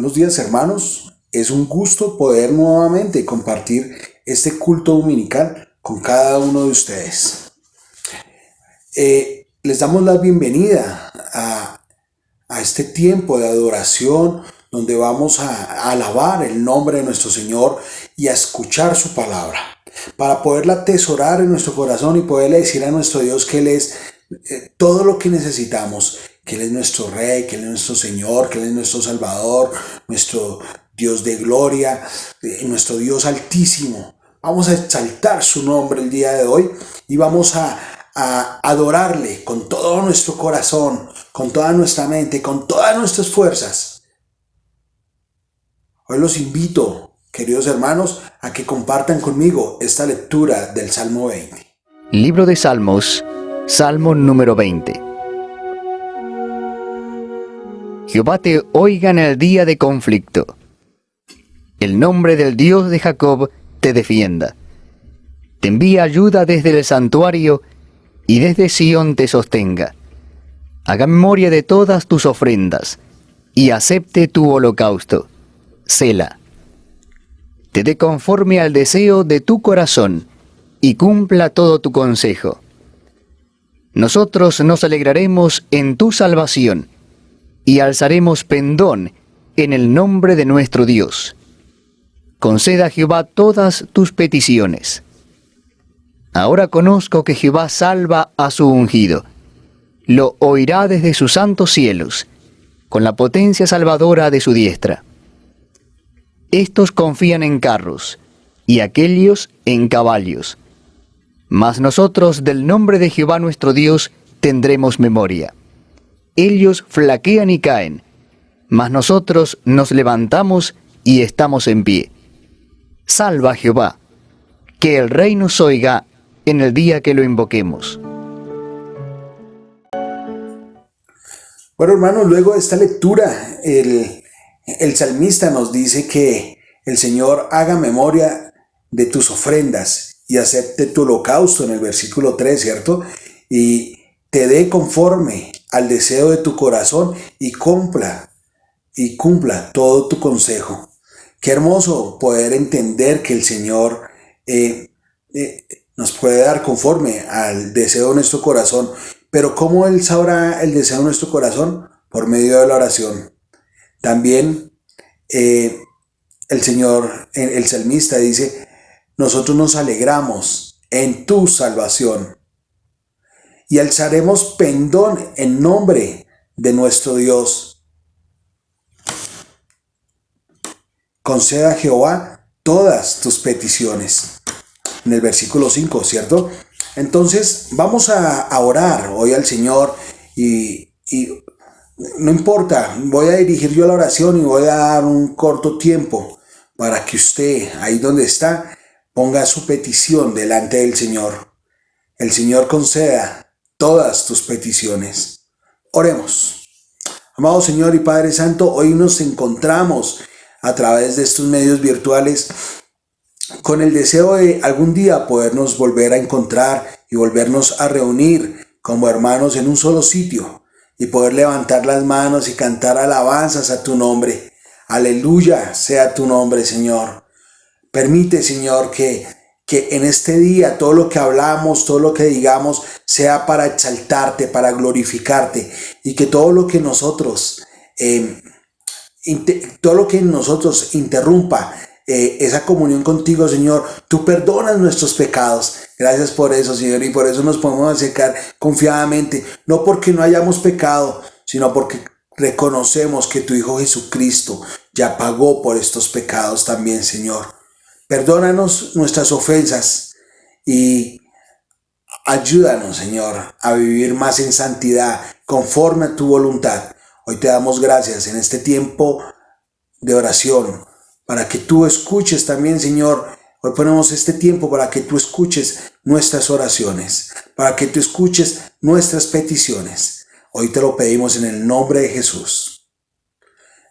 Buenos días, hermanos. Es un gusto poder nuevamente compartir este culto dominical con cada uno de ustedes. Les damos la bienvenida a este tiempo de adoración donde vamos a alabar el nombre de nuestro Señor y a escuchar su palabra para poderla atesorar en nuestro corazón y poderle decir a nuestro Dios que Él es todo lo que necesitamos, que Él es nuestro Rey, que Él es nuestro Señor, que Él es nuestro Salvador, nuestro Dios de gloria, nuestro Dios altísimo. Vamos a exaltar su nombre el día de hoy y vamos a adorarle con todo nuestro corazón, con toda nuestra mente, con todas nuestras fuerzas. Hoy los invito, queridos hermanos, a que compartan conmigo esta lectura del Salmo 20. Libro de Salmos, Salmo número 20. Jehová te oiga en el día de conflicto. El nombre del Dios de Jacob te defienda. Te envía ayuda desde el santuario y desde Sión te sostenga. Haga memoria de todas tus ofrendas y acepte tu holocausto. Sela. Te dé conforme al deseo de tu corazón y cumpla todo tu consejo. Nosotros nos alegraremos en tu salvación y alzaremos pendón en el nombre de nuestro Dios. Conceda a Jehová todas tus peticiones. Ahora conozco que Jehová salva a su ungido. Lo oirá desde sus santos cielos, con la potencia salvadora de su diestra. Estos confían en carros, y aquellos en caballos. Mas nosotros del nombre de Jehová nuestro Dios tendremos memoria. Ellos flaquean y caen, mas nosotros nos levantamos y estamos en pie. Salva a Jehová, que el Rey nos oiga en el día que lo invoquemos. Bueno, hermanos, luego de esta lectura, el salmista nos dice que el Señor haga memoria de tus ofrendas y acepte tu holocausto en el versículo 3, ¿cierto? Y te dé conforme al deseo de tu corazón y cumpla todo tu consejo. Qué hermoso poder entender que el Señor nos puede dar conforme al deseo de nuestro corazón. Pero ¿cómo Él sabrá el deseo de nuestro corazón? Por medio de la oración. También el Señor, el salmista dice, nosotros nos alegramos en tu salvación y alzaremos pendón en nombre de nuestro Dios. Conceda a Jehová todas tus peticiones. En el versículo 5, ¿cierto? Entonces vamos a orar hoy al Señor y no importa, voy a dirigir yo la oración y voy a dar un corto tiempo para que usted, ahí donde está, ponga su petición delante del Señor. El Señor conceda todas tus peticiones. Oremos. Amado Señor y Padre Santo, hoy nos encontramos a través de estos medios virtuales con el deseo de algún día podernos volver a encontrar y volvernos a reunir como hermanos en un solo sitio y poder levantar las manos y cantar alabanzas a tu nombre. Aleluya sea tu nombre, Señor. Permite, Señor, que en este día todo lo que hablamos, todo lo que digamos, sea para exaltarte, para glorificarte, y que todo lo que nosotros interrumpa esa comunión contigo, Señor, tú perdonas nuestros pecados. Gracias por eso, Señor, y por eso nos podemos acercar confiadamente, no porque no hayamos pecado, sino porque reconocemos que tu Hijo Jesucristo ya pagó por estos pecados también, Señor. Perdónanos nuestras ofensas y ayúdanos, Señor, a vivir más en santidad, conforme a tu voluntad. Hoy te damos gracias en este tiempo de oración, para que tú escuches también, Señor. Hoy ponemos este tiempo para que tú escuches nuestras oraciones, para que tú escuches nuestras peticiones. Hoy te lo pedimos en el nombre de Jesús.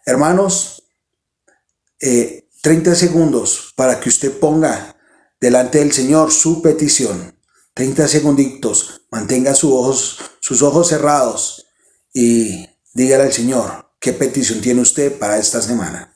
Hermanos, 30 segundos para que usted ponga delante del Señor su petición. 30 segunditos, mantenga sus ojos cerrados y dígale al Señor ¿Qué petición tiene usted para esta semana?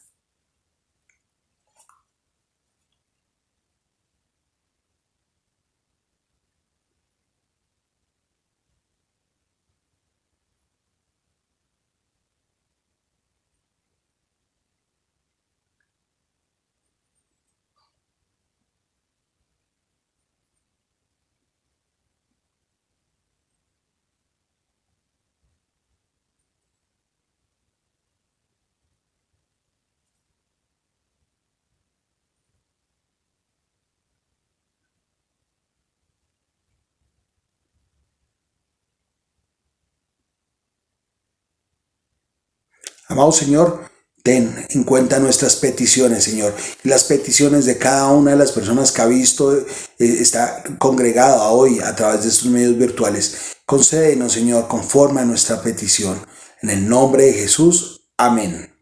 Amado Señor, ten en cuenta nuestras peticiones, Señor, y las peticiones de cada una de las personas que ha visto, está congregada hoy a través de estos medios virtuales. Concédenos, Señor, conforme a nuestra petición. En el nombre de Jesús, amén.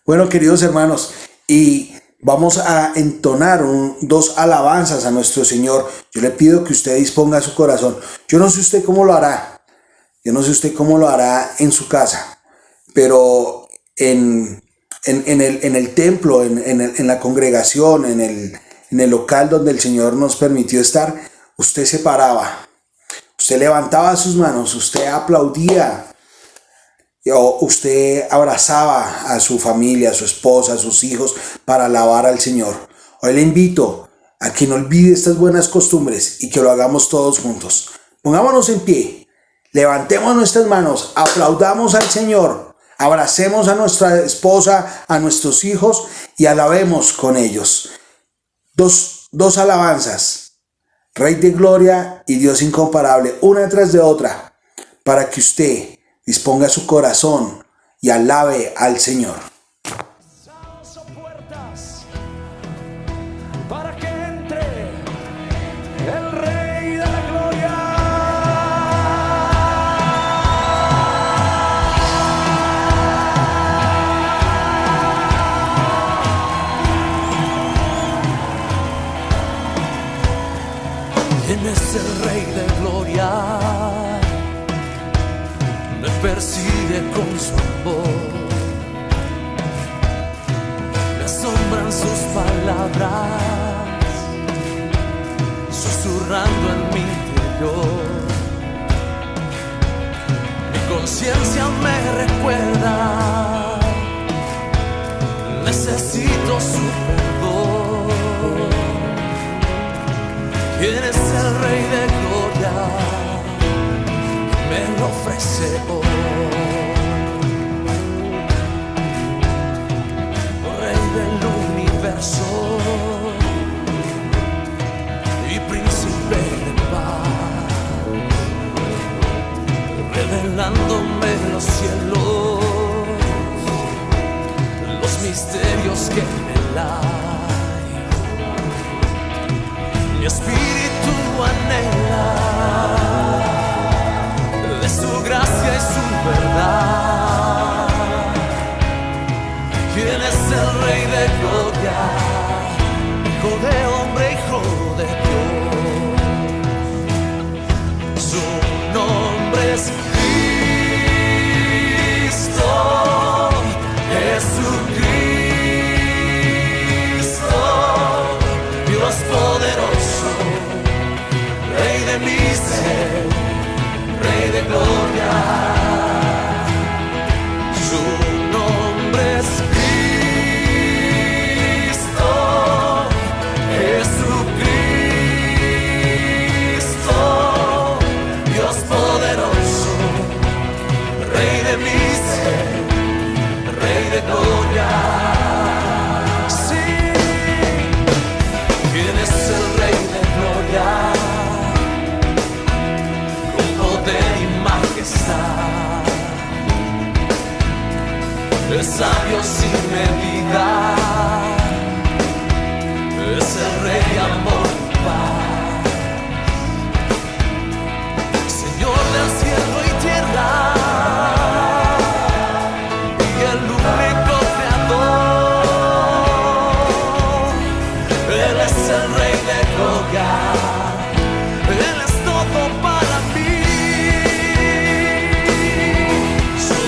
Bueno, queridos hermanos, y vamos a entonar dos alabanzas a nuestro Señor. Yo le pido que usted disponga su corazón. Yo no sé usted cómo lo hará. Yo no sé usted cómo lo hará en su casa. Pero en el templo, en la congregación, en el local donde el Señor nos permitió estar, usted se paraba, usted levantaba sus manos, usted aplaudía, o usted abrazaba a su familia, a su esposa, a sus hijos para alabar al Señor. Hoy le invito a que no olvide estas buenas costumbres y que lo hagamos todos juntos. Pongámonos en pie, levantemos nuestras manos, aplaudamos al Señor. Abracemos a nuestra esposa, a nuestros hijos y alabemos con ellos. Dos alabanzas, Rey de Gloria y Dios incomparable, una tras de otra, para que usted disponga su corazón y alabe al Señor. Para que entre el Rey de la Gloria. ¿Quién es el Rey de Gloria? Me persigue con su amor, me asombran sus palabras, susurrando en mi interior. Mi conciencia me recuerda, necesito su perdón. ¿Quién es el Rey de Gloria? Me lo ofrece hoy. Rey del universo y príncipe de paz, revelándome los cielos, los misterios que en él hay. Mi espíritu anhela de su gracia y su verdad. ¿Quién es el Rey de Gloria? Hijo de hombre, hijo de Dios. Su nombre es Cristo, Jesucristo, Dios poderoso, Rey de mi ser, Rey de Gloria. Su nombre es Cristo, Jesucristo, Dios poderoso, Rey de mi ser, Rey de Gloria. Sí, ¿quién es el Rey de Gloria? Con poder y majestad, es sabio sin medida, es el Rey de amor y paz, Señor del cielo y tierra, y el único creador. Él es el Rey de Gloria, Él es todo para mí. Su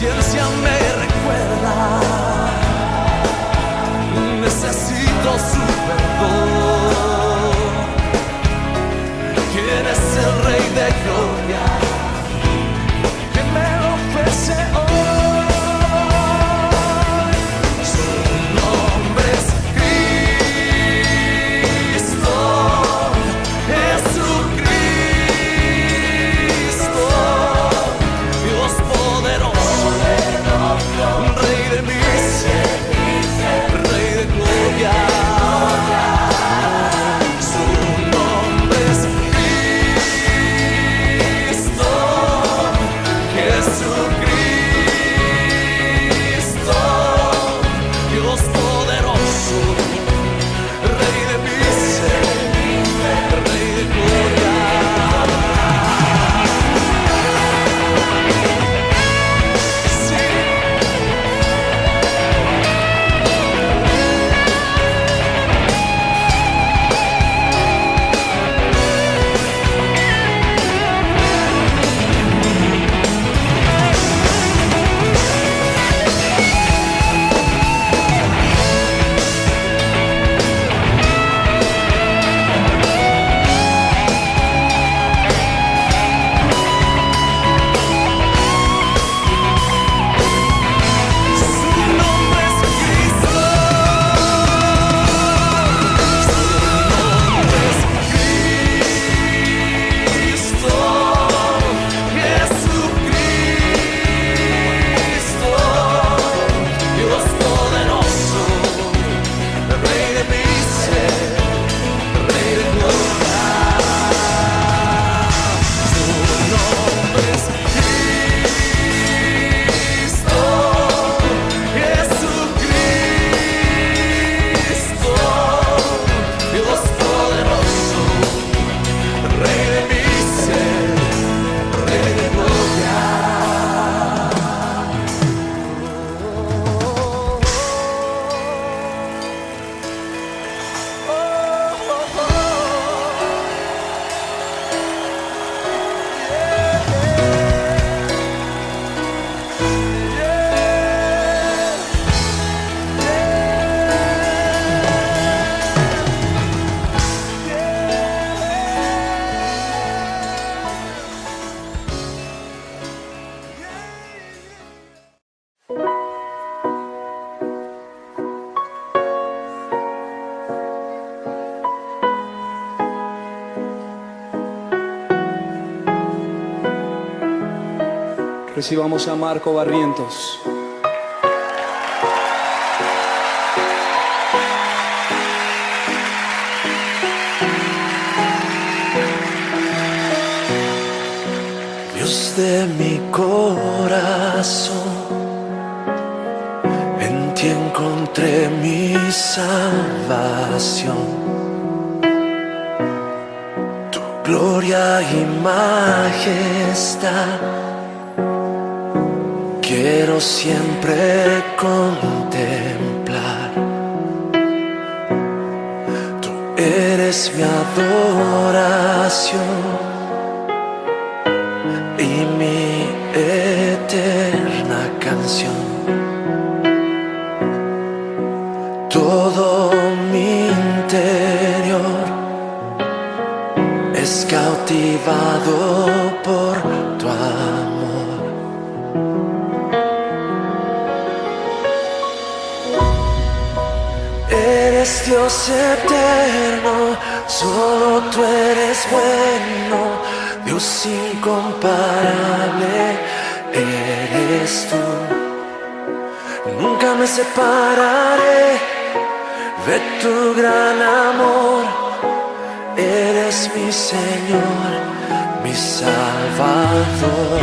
conciencia me recuerda, necesito su perdón. ¿Quién es el Rey de Gloria que me ofrece hoy? Su nombre es Cristo, Jesucristo, Dios poderoso, Rey de misericordia, Rey de gloria. Su nombre es Cristo, Jesucristo, Dios poderoso, Rey de misericordia, Rey de gloria. Sí. Su nombre es Cristo, su nombre es Cristo, Jesucristo, Dios poderoso, Rey de misericordia, Rey de gloria. Su nombre es Cristo, Jesucristo, Dios poderoso, Rey de misericordia, Rey de gloria. Recibamos a Marco Barrientos. Dios de mi corazón, en ti encontré mi salvación. Tu gloria y majestad quiero siempre contemplar. Tú eres mi adoración y mi eterna canción. Todo mi interior es cautivado por tu amor. Eres Dios eterno, solo tú eres bueno. Dios incomparable eres tú. Nunca me separaré de tu gran amor. Eres mi Señor, mi Salvador.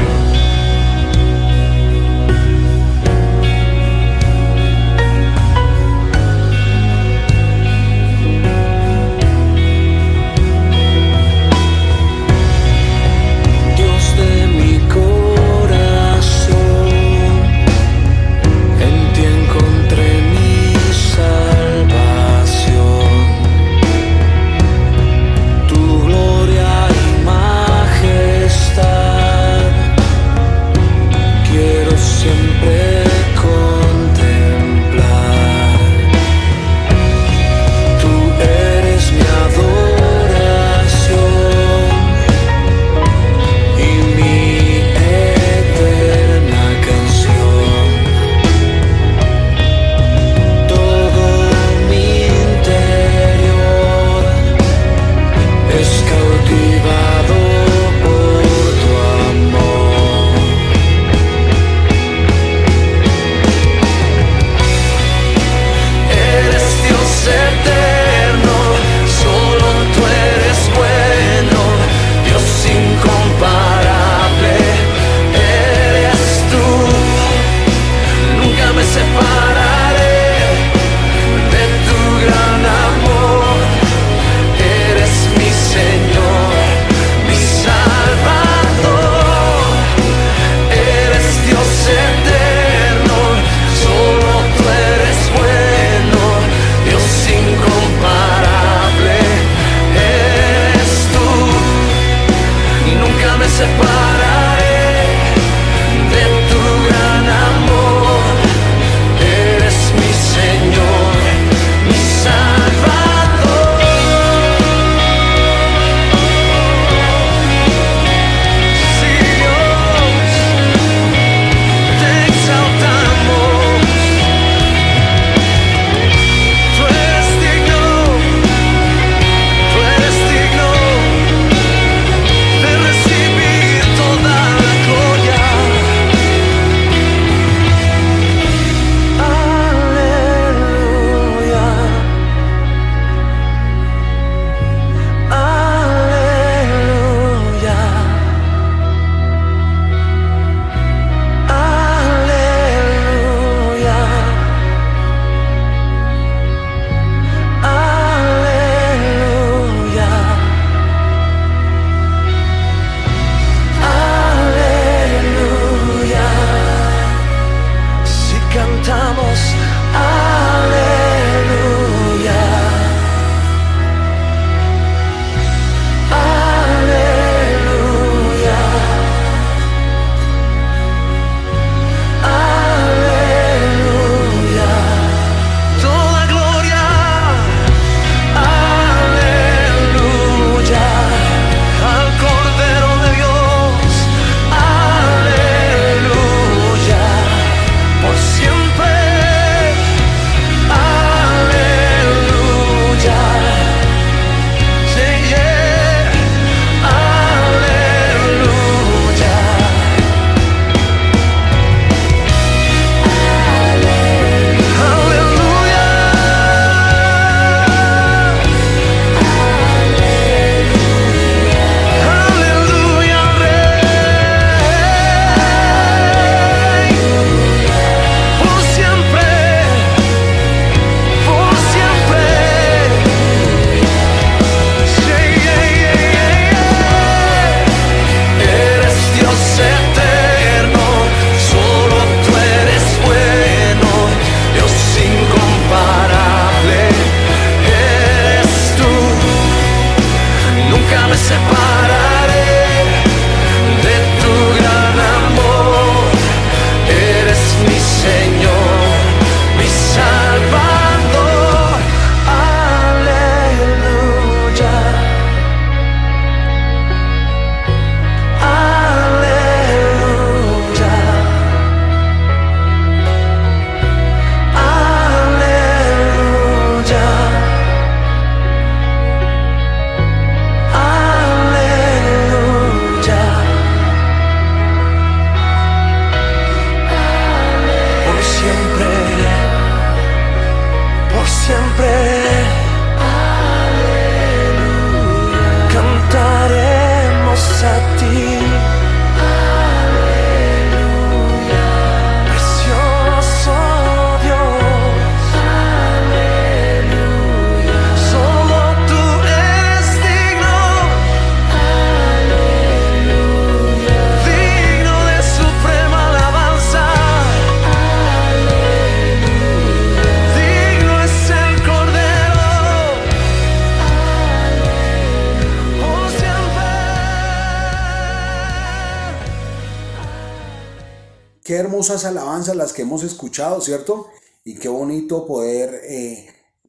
Qué hermosas alabanzas las que hemos escuchado, ¿cierto? Y qué bonito poder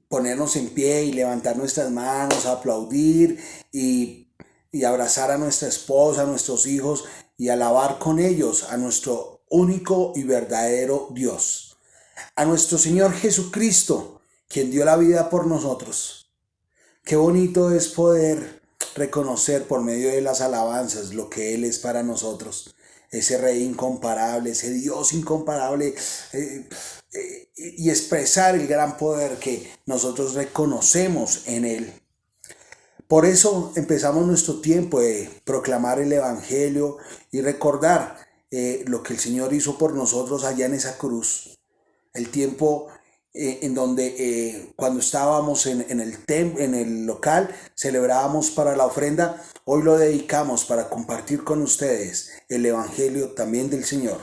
ponernos en pie y levantar nuestras manos, aplaudir y abrazar a nuestra esposa, a nuestros hijos y alabar con ellos a nuestro único y verdadero Dios, a nuestro Señor Jesucristo, quien dio la vida por nosotros. Qué bonito es poder reconocer por medio de las alabanzas lo que Él es para nosotros. Ese Rey incomparable, ese Dios incomparable, y expresar el gran poder que nosotros reconocemos en Él. Por eso empezamos nuestro tiempo de proclamar el Evangelio y recordar lo que el Señor hizo por nosotros allá en esa cruz. El tiempo en donde cuando estábamos en el local celebrábamos para la ofrenda, hoy lo dedicamos para compartir con ustedes el Evangelio también del Señor.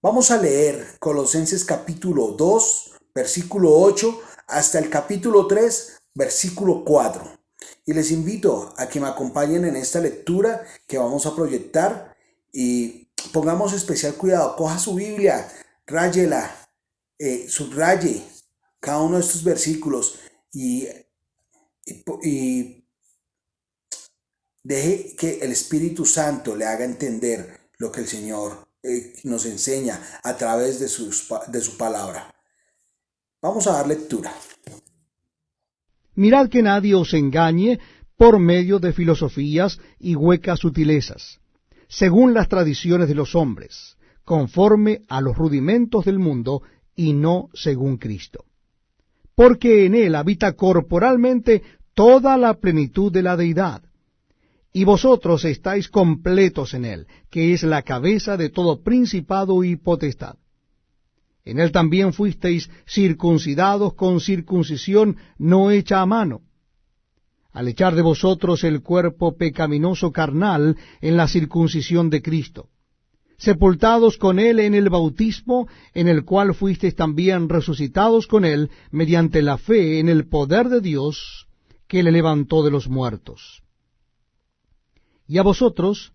Vamos a leer Colosenses capítulo 2, versículo 8 hasta el capítulo 3, versículo 4. Y les invito a que me acompañen en esta lectura que vamos a proyectar y pongamos especial cuidado. Coja su Biblia, ráyela, subraye cada uno de estos versículos y deje que el Espíritu Santo le haga entender lo que el Señor nos enseña a través de su palabra. Vamos a dar lectura. Mirad que nadie os engañe por medio de filosofías y huecas sutilezas, según las tradiciones de los hombres, conforme a los rudimentos del mundo y no según Cristo. Porque en él habita corporalmente toda la plenitud de la deidad, y vosotros estáis completos en él, que es la cabeza de todo principado y potestad. En él también fuisteis circuncidados con circuncisión no hecha a mano, al echar de vosotros el cuerpo pecaminoso carnal en la circuncisión de Cristo, sepultados con él en el bautismo, en el cual fuisteis también resucitados con él mediante la fe en el poder de Dios, que le levantó de los muertos. Y a vosotros,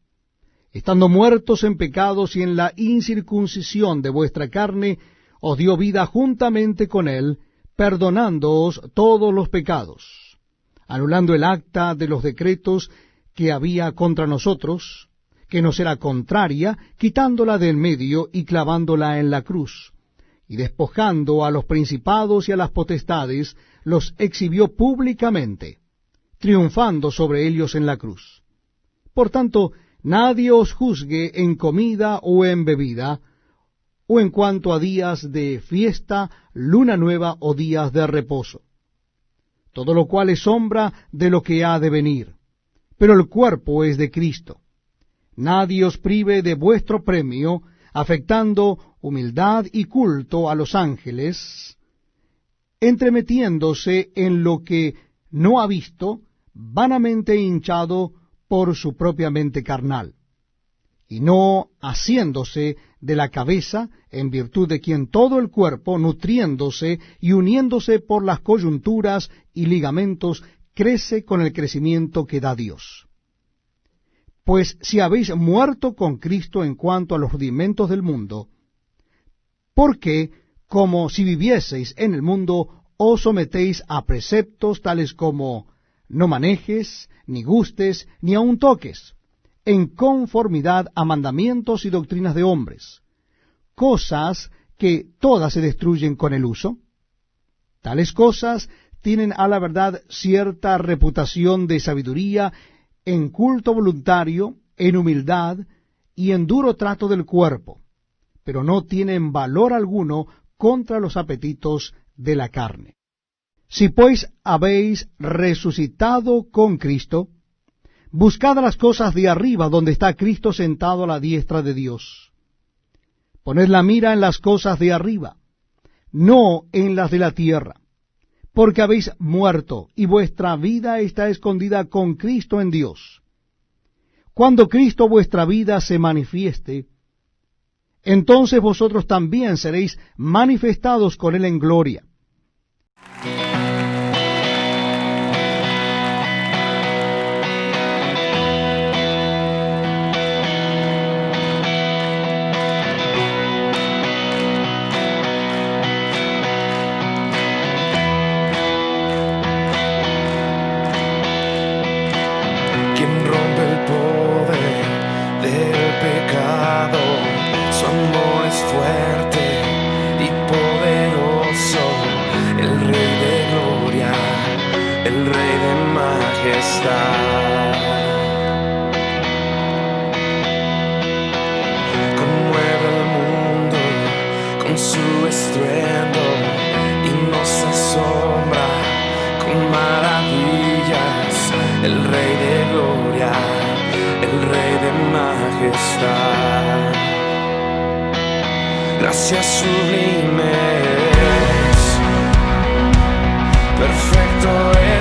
estando muertos en pecados y en la incircuncisión de vuestra carne, os dio vida juntamente con él, perdonándoos todos los pecados, anulando el acta de los decretos que había contra nosotros, que nos era contraria, quitándola del medio y clavándola en la cruz, y despojando a los principados y a las potestades, los exhibió públicamente, triunfando sobre ellos en la cruz. Por tanto, nadie os juzgue en comida o en bebida, o en cuanto a días de fiesta, luna nueva o días de reposo. Todo lo cual es sombra de lo que ha de venir, pero el cuerpo es de Cristo. Nadie os prive de vuestro premio, afectando humildad y culto a los ángeles, entremetiéndose en lo que no ha visto, vanamente hinchado por su propia mente carnal, y no haciéndose de la cabeza, en virtud de quien todo el cuerpo, nutriéndose y uniéndose por las coyunturas y ligamentos, crece con el crecimiento que da Dios. Pues si habéis muerto con Cristo en cuanto a los rudimentos del mundo, ¿por qué, como si vivieseis en el mundo, os sometéis a preceptos tales como no manejes, ni gustes, ni aun toques, en conformidad a mandamientos y doctrinas de hombres, cosas que todas se destruyen con el uso? Tales cosas tienen a la verdad cierta reputación de sabiduría, en culto voluntario, en humildad y en duro trato del cuerpo, pero no tienen valor alguno contra los apetitos de la carne. Si pues habéis resucitado con Cristo, buscad las cosas de arriba, donde está Cristo sentado a la diestra de Dios. Poned la mira en las cosas de arriba, no en las de la tierra, porque habéis muerto, y vuestra vida está escondida con Cristo en Dios. Cuando Cristo vuestra vida se manifieste, entonces vosotros también seréis manifestados con Él en gloria. Gracias sublimes, perfecto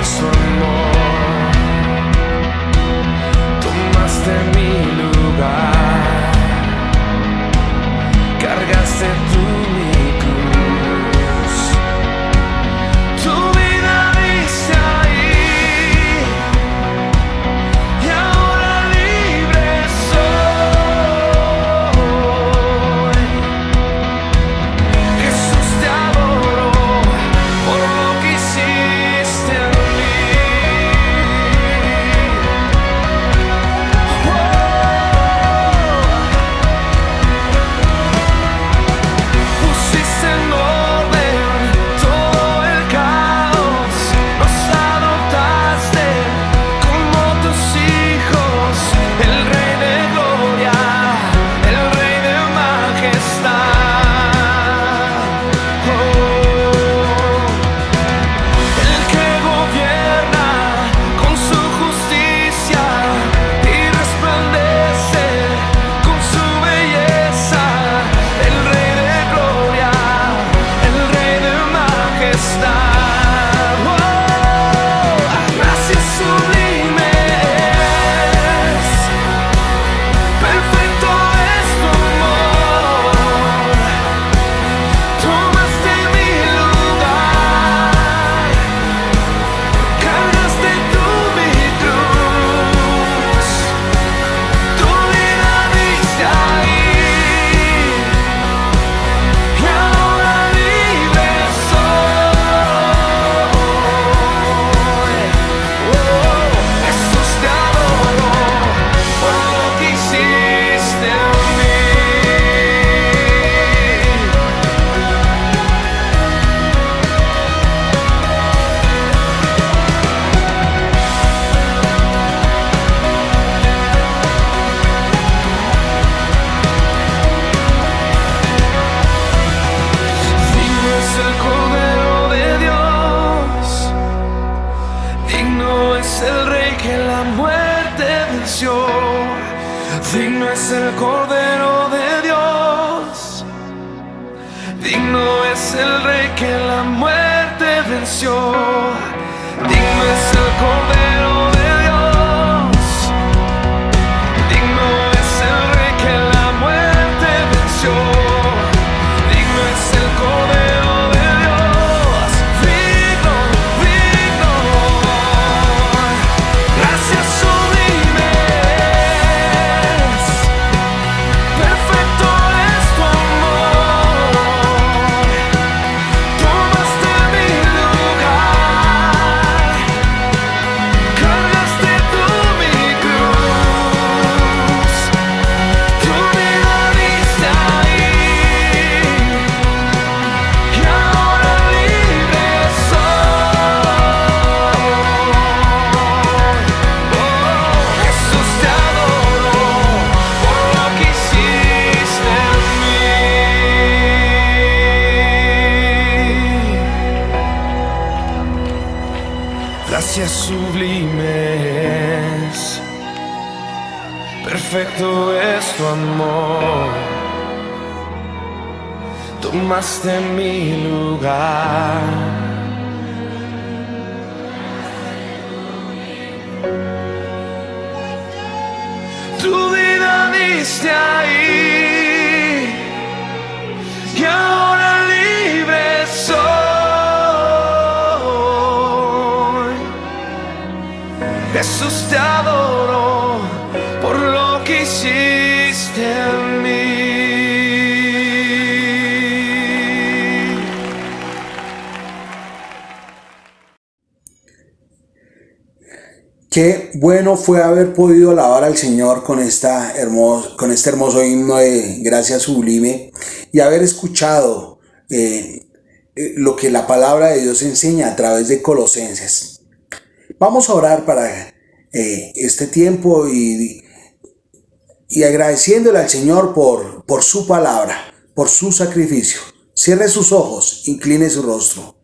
es tu amor. Tomaste mi lugar, cargaste tú mi cruz. Tu vida diste ahí, y ahora libre soy. Jesús, te adoro por lo que hiciste en mí. Pusiste en orden todo el caos, nos adoptaste como tus hijos, el Rey de gloria, el Rey de majestad. El que gobierna con su justicia y resplandece con su belleza, el Rey de gloria, el Rey de majestad. Gracias sublimes, perfecto es tu amor. Tomaste mi lugar, cargaste tú mi cruz. Tu vida diste ahí, y ahora libre soy. Jesús, te adoro por lo que hiciste en mí. Digno es el Cordero de Dios, digno es el Rey que la muerte venció. Digno es el Cordero de Dios, digno es el Rey que la muerte venció. Digno es el Cordero de Dios, digno es el Rey que la muerte venció. Digno es el Cordero de Dios, digno, digno. Gracias sublimes, perfecto es tu amor. Tomaste mi lugar, cargaste tú mi cruz. Tu vida diste ahí, y ahora libre soy. Jesús, te adoro por lo que hiciste en mí. Gracias sublimes, perfecto es tu amor. Tomaste mi lugar, tu vida diste ahí, y ahora libre soy. Jesús, te adoro por lo que hiciste en mí. Qué bueno fue haber podido alabar al Señor con este hermoso himno de Gracia Sublime y haber escuchado lo que la palabra de Dios enseña a través de Colosenses. Vamos a orar para este tiempo y agradeciéndole al Señor por su palabra, por su sacrificio. Cierre sus ojos, incline su rostro.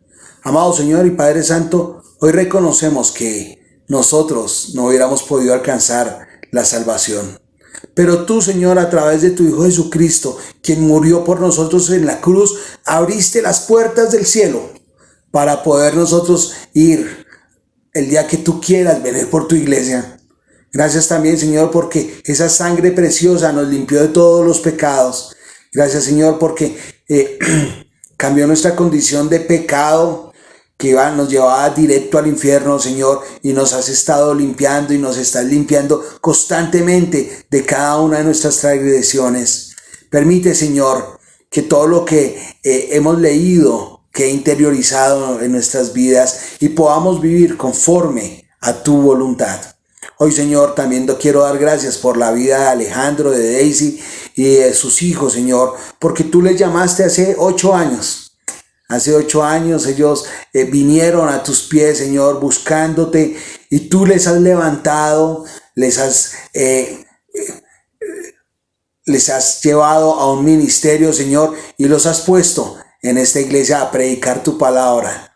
Amado Señor y Padre Santo, hoy reconocemos que nosotros no hubiéramos podido alcanzar la salvación, Pero tú, Señor, a través de tu Hijo Jesucristo, quien murió por nosotros en la cruz, abriste las puertas del cielo para poder nosotros ir el día que tú quieras venir por tu iglesia. Gracias también, Señor, porque esa sangre preciosa nos limpió de todos los pecados. Gracias, Señor, porque cambió nuestra condición de pecado que nos llevaba directo al infierno, Señor, y nos has estado limpiando y nos estás limpiando constantemente de cada una de nuestras transgresiones. Permite, Señor, que todo lo que hemos leído, que he interiorizado en nuestras vidas y podamos vivir conforme a tu voluntad. Hoy, Señor, también quiero dar gracias por la vida de Alejandro, de Daisy y de sus hijos, Señor, porque tú les llamaste hace 8 años. Hace 8 años ellos vinieron a tus pies, Señor, buscándote, y tú les has levantado, les has llevado a un ministerio, Señor, y los has puesto en esta iglesia a predicar tu palabra.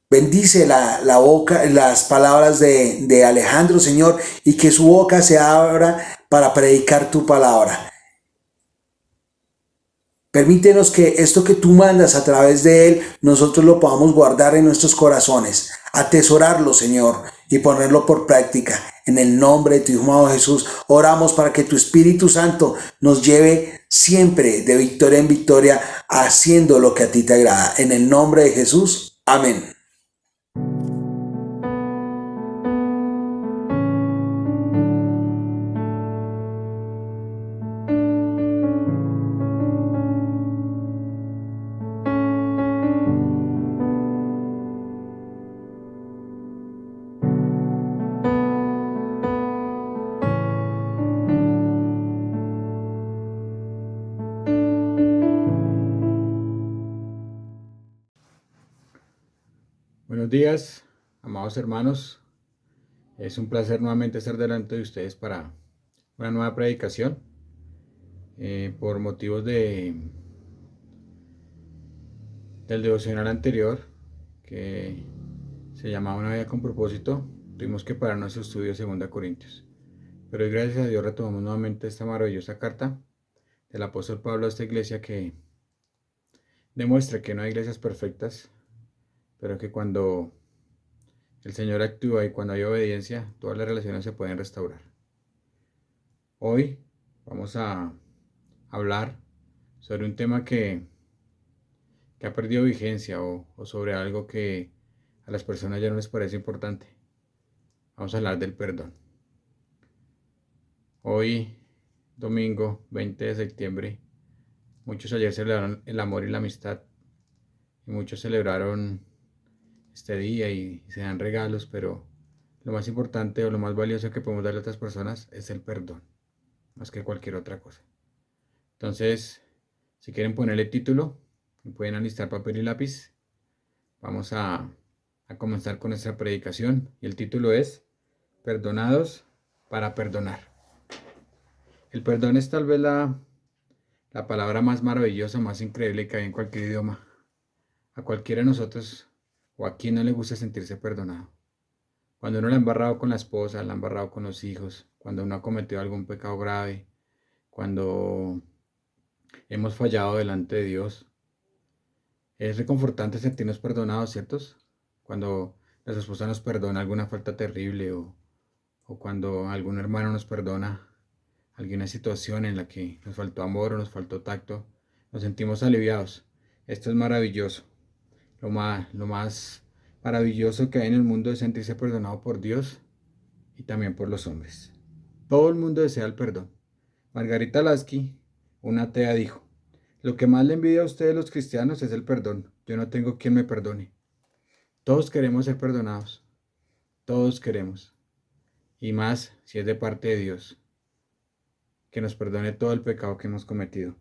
Bendice la boca, las palabras de Alejandro, Señor, y que su boca se abra para predicar tu palabra. Permítenos que esto que tú mandas a través de él, nosotros lo podamos guardar en nuestros corazones, atesorarlo, Señor, y ponerlo por práctica. En el nombre de tu Hijo amado Jesús, oramos para que tu Espíritu Santo nos lleve siempre de victoria en victoria, haciendo lo que a ti te agrada. En el nombre de Jesús, amén. Buenos días, amados hermanos. Es un placer nuevamente estar delante de ustedes para una nueva predicación. Por motivos del devocional anterior, que se llamaba Una vida con propósito, tuvimos que parar nuestro estudio de 2 Corintios. Pero hoy, gracias a Dios, retomamos nuevamente esta maravillosa carta del apóstol Pablo a esta iglesia, que demuestra que no hay iglesias perfectas, pero que cuando el Señor actúa y cuando hay obediencia, todas las relaciones se pueden restaurar. Hoy vamos a hablar sobre un tema que ha perdido vigencia, o sobre algo que a las personas ya no les parece importante. Vamos a hablar del perdón. Hoy, domingo 20 de septiembre, muchos ayer celebraron el amor y la amistad, y muchos celebraron este día y se dan regalos, pero lo más importante o lo más valioso que podemos darle a otras personas es el perdón, más que cualquier otra cosa. Entonces, si quieren ponerle título, pueden alistar papel y lápiz. Vamos a comenzar con nuestra predicación, y el título es Perdonados para perdonar. El perdón es tal vez la palabra más maravillosa, más increíble que hay en cualquier idioma. A cualquiera de nosotros, o a quien no le gusta sentirse perdonado. Cuando uno la ha embarrado con la esposa, la ha embarrado con los hijos, cuando uno ha cometido algún pecado grave, cuando hemos fallado delante de Dios, es reconfortante sentirnos perdonados, ¿cierto? Cuando nuestra esposa nos perdona alguna falta terrible, o cuando algún hermano nos perdona alguna situación en la que nos faltó amor o nos faltó tacto, nos sentimos aliviados. Esto es maravilloso. Lo más maravilloso que hay en el mundo es sentirse perdonado por Dios y también por los hombres. Todo el mundo desea el perdón. Margarita Lasky, una atea, dijo: lo que más le envidia a ustedes los cristianos es el perdón. Yo no tengo quien me perdone. Todos queremos ser perdonados. Todos queremos. Y más si es de parte de Dios, que nos perdone todo el pecado que hemos cometido.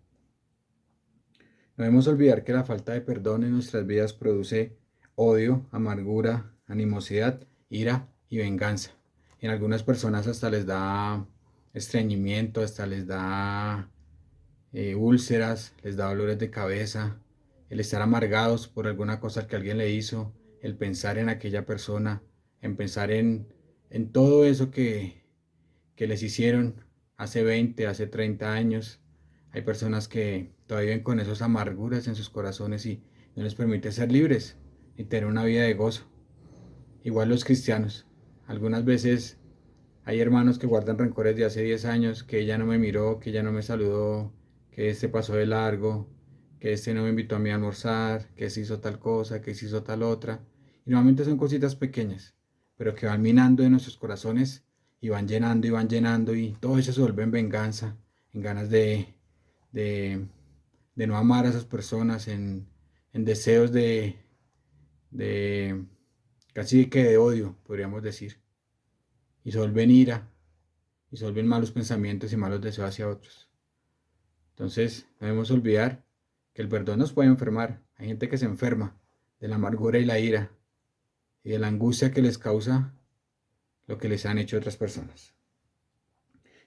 No debemos olvidar que la falta de perdón en nuestras vidas produce odio, amargura, animosidad, ira y venganza. En algunas personas hasta les da estreñimiento, hasta les da úlceras, les da dolores de cabeza, el estar amargados por alguna cosa que alguien le hizo, el pensar en aquella persona, en pensar en todo eso que les hicieron, hace 20, hace 30 años. Hay personas que todavía viven con esas amarguras en sus corazones y no les permite ser libres y tener una vida de gozo. Igual los cristianos. Algunas veces hay hermanos que guardan rencores de hace 10 años, que ella no me miró, que ella no me saludó, que este pasó de largo, que este no me invitó a mí a almorzar, que se hizo tal cosa, que se hizo tal otra. Y normalmente son cositas pequeñas, pero que van minando en nuestros corazones y van llenando y todo eso se vuelve en venganza, en ganas de, de no amar a esas personas, en deseos de casi que de odio, podríamos decir. Y se vuelven ira, y se vuelven malos pensamientos y malos deseos hacia otros. Entonces, no debemos olvidar que el perdón nos puede enfermar. Hay gente que se enferma de la amargura y la ira y de la angustia que les causa lo que les han hecho otras personas.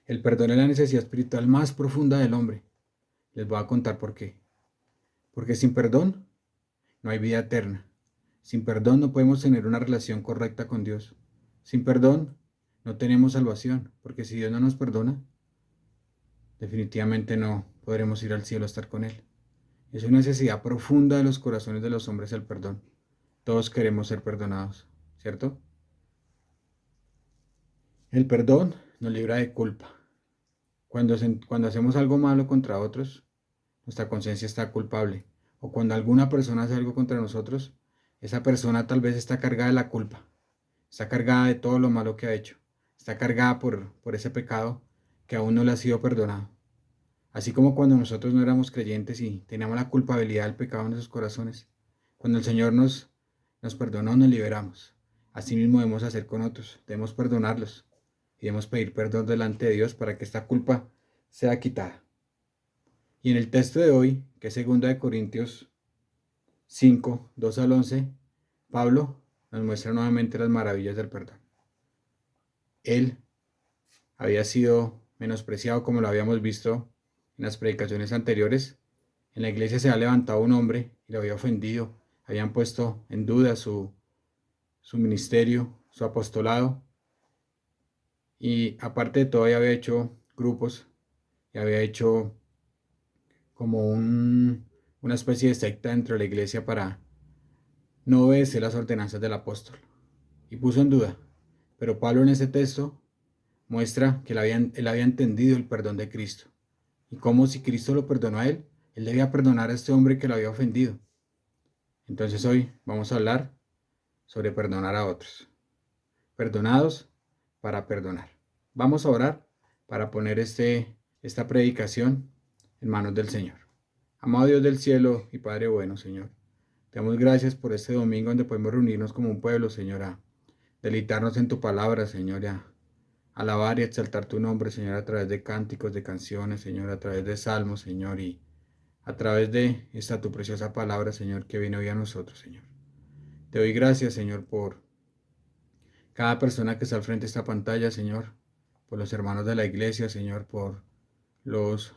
El perdón es la necesidad espiritual más profunda del hombre. Les voy a contar por qué. Porque sin perdón no hay vida eterna. Sin perdón no podemos tener una relación correcta con Dios. Sin perdón no tenemos salvación, porque si Dios no nos perdona, definitivamente no podremos ir al cielo a estar con Él. Es una necesidad profunda de los corazones de los hombres el perdón. Todos queremos ser perdonados, ¿cierto? El perdón nos libra de culpa. Cuando hacemos algo malo contra otros, nuestra conciencia está culpable. O cuando alguna persona hace algo contra nosotros, esa persona tal vez está cargada de la culpa. Está cargada de todo lo malo que ha hecho. Está cargada por ese pecado que aún no le ha sido perdonado. Así como cuando nosotros no éramos creyentes y teníamos la culpabilidad del pecado en nuestros corazones, cuando el Señor nos perdonó, nos liberamos. Así mismo debemos hacer con otros, debemos perdonarlos y debemos pedir perdón delante de Dios para que esta culpa sea quitada. Y en el texto de hoy, que es 2 Corintios 5, 2 al 11, Pablo nos muestra nuevamente las maravillas del perdón. Él había sido menospreciado, como lo habíamos visto en las predicaciones anteriores. En la iglesia se ha levantado un hombre y lo había ofendido. Habían puesto en duda su ministerio, su apostolado. Y aparte de todo, había hecho grupos y había hecho como una especie de secta dentro de la iglesia para no obedecer las ordenanzas del apóstol. Y puso en duda. Pero Pablo en ese texto muestra que él había entendido el perdón de Cristo. Y como si Cristo lo perdonó a él debía perdonar a este hombre que lo había ofendido. Entonces hoy vamos a hablar sobre perdonar a otros. Perdonados para perdonar. Vamos a orar para poner esta predicación en manos del Señor. Amado Dios del cielo y Padre bueno, Señor, te damos gracias por este domingo donde podemos reunirnos como un pueblo, Señor, a deleitarnos en tu palabra, Señor, a alabar y exaltar tu nombre, Señor, a través de cánticos, de canciones, Señor, a través de salmos, Señor, y a través de esta tu preciosa palabra, Señor, que viene hoy a nosotros, Señor. Te doy gracias, Señor, por cada persona que está al frente de esta pantalla, Señor, por los hermanos de la iglesia, Señor, por los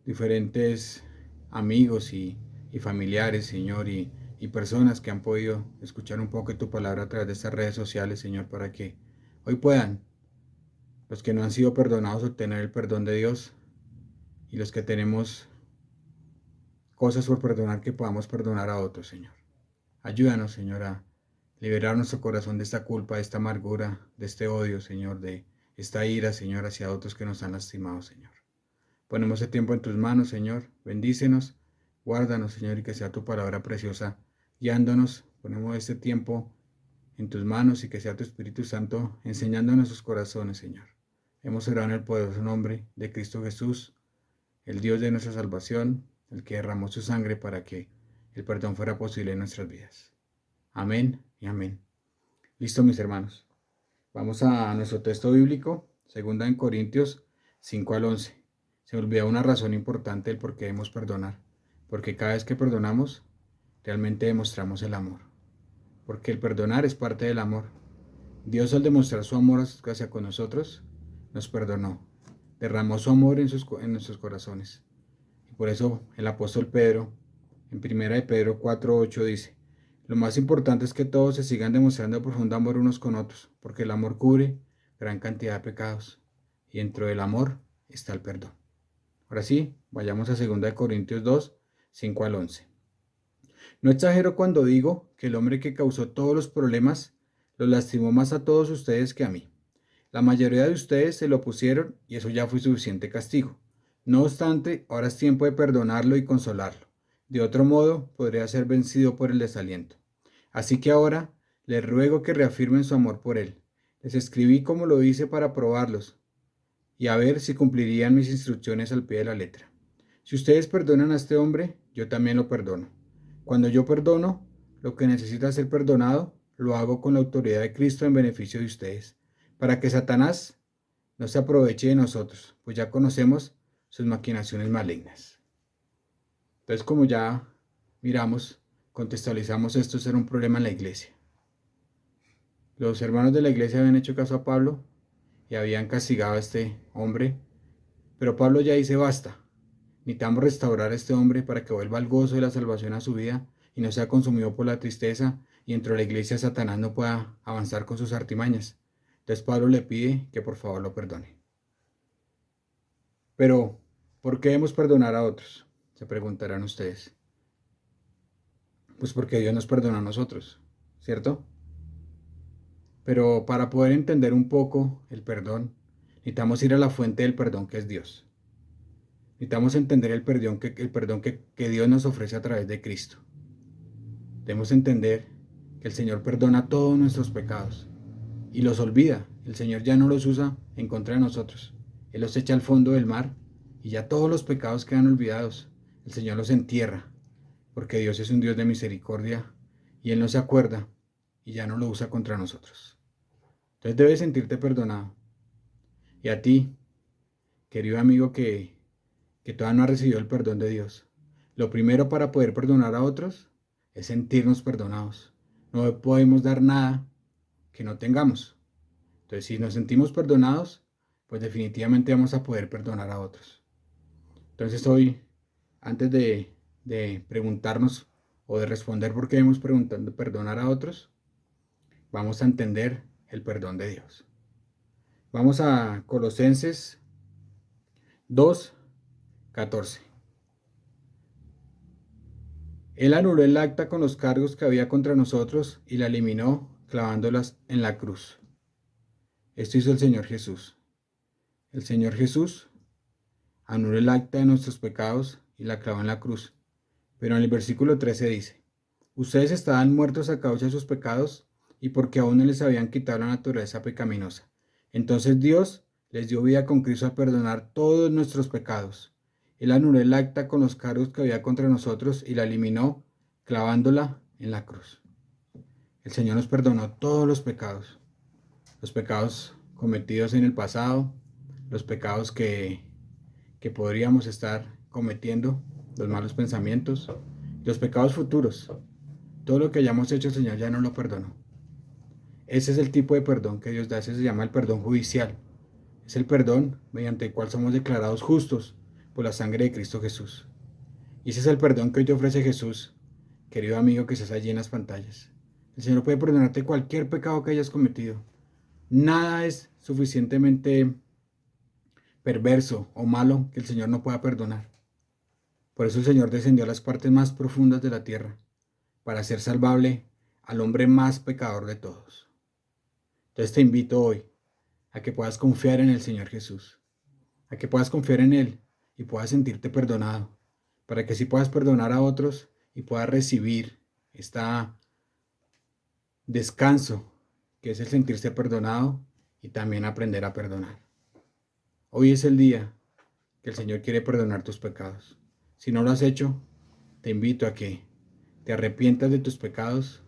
diferentes amigos y familiares, Señor, y personas que han podido escuchar un poco de tu palabra a través de estas redes sociales, Señor, para que hoy puedan los que no han sido perdonados obtener el perdón de Dios y los que tenemos cosas por perdonar que podamos perdonar a otros, Señor. Ayúdanos, Señor, a liberar nuestro corazón de esta culpa, de esta amargura, de este odio, Señor, de esta ira, Señor, hacia otros que nos han lastimado, Señor. Ponemos este tiempo en tus manos, Señor. Bendícenos, guárdanos, Señor, y que sea tu palabra preciosa guiándonos. Ponemos este tiempo en tus manos y que sea tu Espíritu Santo enseñando en nuestros corazones, Señor. Hemos orado en el poderoso nombre de Cristo Jesús, el Dios de nuestra salvación, el que derramó su sangre para que el perdón fuera posible en nuestras vidas. Amén y amén. Listo, mis hermanos. Vamos a nuestro texto bíblico, 2 Corintios 5 al 11. Se me olvidó una razón importante del por qué debemos perdonar. Porque cada vez que perdonamos, realmente demostramos el amor. Porque el perdonar es parte del amor. Dios, al demostrar su amor hacia con nosotros, nos perdonó. Derramó su amor en nuestros corazones. Y por eso el apóstol Pedro, en 1 de Pedro 4:8 dice: lo más importante es que todos se sigan demostrando profundo amor unos con otros, porque el amor cubre gran cantidad de pecados. y dentro del amor está el perdón. Ahora sí, vayamos a 2 Corintios 2, 5 al 11. No exagero cuando digo que el hombre que causó todos los problemas los lastimó más a todos ustedes que a mí. La mayoría de ustedes se lo opusieron y eso ya fue suficiente castigo. No obstante, ahora es tiempo de perdonarlo y consolarlo. De otro modo, podría ser vencido por el desaliento. Así que ahora les ruego que reafirmen su amor por él. Les escribí como lo hice para probarlos y a ver si cumplirían mis instrucciones al pie de la letra. Si ustedes perdonan a este hombre, yo también lo perdono. Cuando yo perdono lo que necesita ser perdonado, lo hago con la autoridad de Cristo en beneficio de ustedes, para que Satanás no se aproveche de nosotros, pues ya conocemos sus maquinaciones malignas. Entonces, como ya miramos, contextualizamos, esto era un problema en la iglesia. Los hermanos de la iglesia habían hecho caso a Pablo y habían castigado a este hombre, pero Pablo ya dice basta. Necesitamos restaurar a este hombre para que vuelva al gozo de la salvación a su vida y no sea consumido por la tristeza y dentro de la iglesia Satanás no pueda avanzar con sus artimañas. Entonces Pablo le pide que por favor lo perdone. Pero, ¿por qué debemos perdonar a otros? Se preguntarán ustedes. Pues porque Dios nos perdona a nosotros, ¿cierto? Pero para poder entender un poco el perdón, necesitamos ir a la fuente del perdón que es Dios. Necesitamos entender el perdón que Dios nos ofrece a través de Cristo. Debemos entender que el Señor perdona todos nuestros pecados y los olvida. El Señor ya no los usa en contra de nosotros. Él los echa al fondo del mar y ya todos los pecados quedan olvidados. El Señor los entierra porque Dios es un Dios de misericordia y Él no se acuerda y ya no lo usa contra nosotros. Entonces debes sentirte perdonado. Y a ti, querido amigo que todavía no ha recibido el perdón de Dios, lo primero para poder perdonar a otros es sentirnos perdonados. No podemos dar nada que no tengamos. Entonces, si nos sentimos perdonados, pues definitivamente vamos a poder perdonar a otros. Entonces hoy, antes de preguntarnos o de responder por qué debemos perdonar a otros, vamos a entender el perdón de Dios. Vamos a Colosenses 2:14. Él anuló el acta con los cargos que había contra nosotros y la eliminó clavándolas en la cruz. Esto hizo el Señor Jesús. El Señor Jesús anuló el acta de nuestros pecados y la clavó en la cruz. Pero en el versículo 13 dice: ustedes estaban muertos a causa de sus pecados y porque aún no les habían quitado la naturaleza pecaminosa. Entonces Dios les dio vida con Cristo al perdonar todos nuestros pecados. Él anuló el acta con los cargos que había contra nosotros y la eliminó clavándola en la cruz. El Señor nos perdonó todos los pecados cometidos en el pasado, los pecados que podríamos estar cometiendo, los malos pensamientos, los pecados futuros. Todo lo que hayamos hecho el Señor ya no lo perdonó. Ese es el tipo de perdón que Dios da, ese se llama el perdón judicial. Es el perdón mediante el cual somos declarados justos por la sangre de Cristo Jesús. Y ese es el perdón que hoy te ofrece Jesús, querido amigo que estás allí en las pantallas. El Señor puede perdonarte cualquier pecado que hayas cometido. Nada es suficientemente perverso o malo que el Señor no pueda perdonar. Por eso el Señor descendió a las partes más profundas de la tierra, para hacer salvable al hombre más pecador de todos. Entonces te invito hoy a que puedas confiar en el Señor Jesús, a que puedas confiar en Él y puedas sentirte perdonado, para que así puedas perdonar a otros y puedas recibir este descanso que es el sentirse perdonado y también aprender a perdonar. Hoy es el día que el Señor quiere perdonar tus pecados. Si no lo has hecho, te invito a que te arrepientas de tus pecados,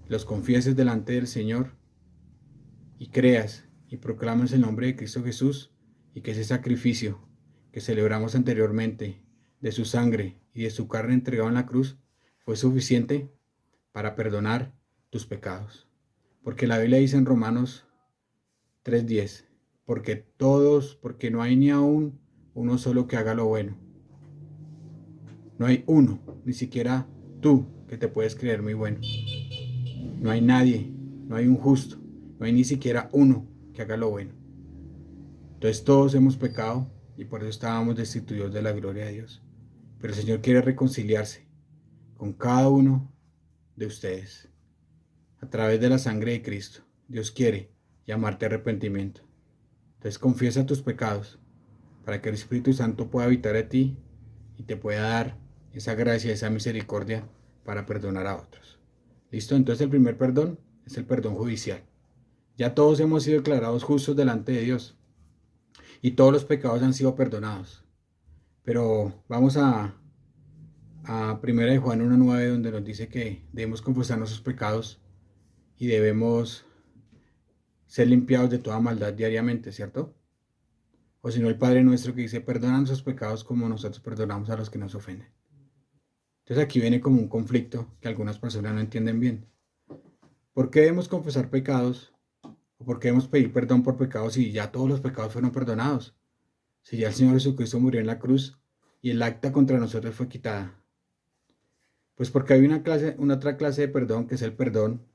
los confieses delante del Señor y creas y proclames el nombre de Cristo Jesús y que ese sacrificio que celebramos anteriormente de su sangre y de su carne entregado en la cruz fue suficiente para perdonar tus pecados. Porque la Biblia dice en Romanos 3:10, porque no hay ni aún uno solo que haga lo bueno. No hay uno, ni siquiera tú, que te puedes creer muy bueno. No hay nadie, no hay un justo, no hay ni siquiera uno que haga lo bueno. Entonces todos hemos pecado y por eso estábamos destituidos de la gloria de Dios. Pero el Señor quiere reconciliarse con cada uno de ustedes a través de la sangre de Cristo. Dios quiere llamarte a arrepentimiento. Entonces confiesa tus pecados para que el Espíritu Santo pueda habitar en ti y te pueda dar esa gracia, esa misericordia para perdonar a otros. ¿Listo? Entonces el primer perdón es el perdón judicial. Ya todos hemos sido declarados justos delante de Dios y todos los pecados han sido perdonados. Pero vamos a 1 Juan 1:9, donde nos dice que debemos confesar nuestros pecados y debemos ser limpiados de toda maldad diariamente, ¿cierto? O si no, el Padre nuestro que dice, perdona nuestros pecados como nosotros perdonamos a los que nos ofenden. Entonces aquí viene como un conflicto que algunas personas no entienden bien. ¿Por qué debemos confesar pecados? ¿O por qué debemos pedir perdón por pecados si ya todos los pecados fueron perdonados? Si ya el Señor Jesucristo murió en la cruz y el acta contra nosotros fue quitada. Pues porque hay una otra clase de perdón, que es el perdón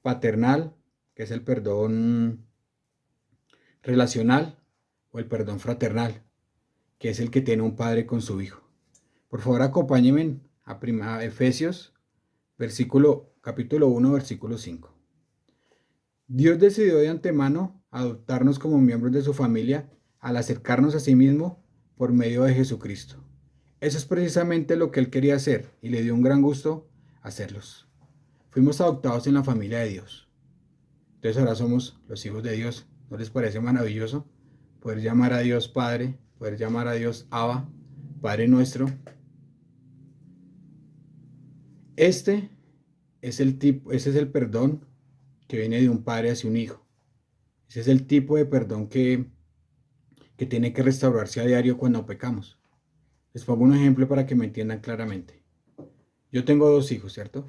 paternal, que es el perdón relacional, o el perdón fraternal, que es el que tiene un padre con su hijo. Por favor, acompáñenme a Efesios, capítulo 1, versículo 5. Dios decidió de antemano adoptarnos como miembros de su familia al acercarnos a sí mismo por medio de Jesucristo. Eso es precisamente lo que Él quería hacer y le dio un gran gusto hacerlos. Fuimos adoptados en la familia de Dios. Entonces ahora somos los hijos de Dios. ¿No les parece maravilloso poder llamar a Dios Padre, poder llamar a Dios Abba, Padre nuestro? Ese es el perdón que viene de un padre hacia un hijo. Ese es el tipo de perdón que tiene que restaurarse a diario cuando pecamos. Les pongo un ejemplo para que me entiendan claramente. Yo tengo 2 hijos, ¿cierto?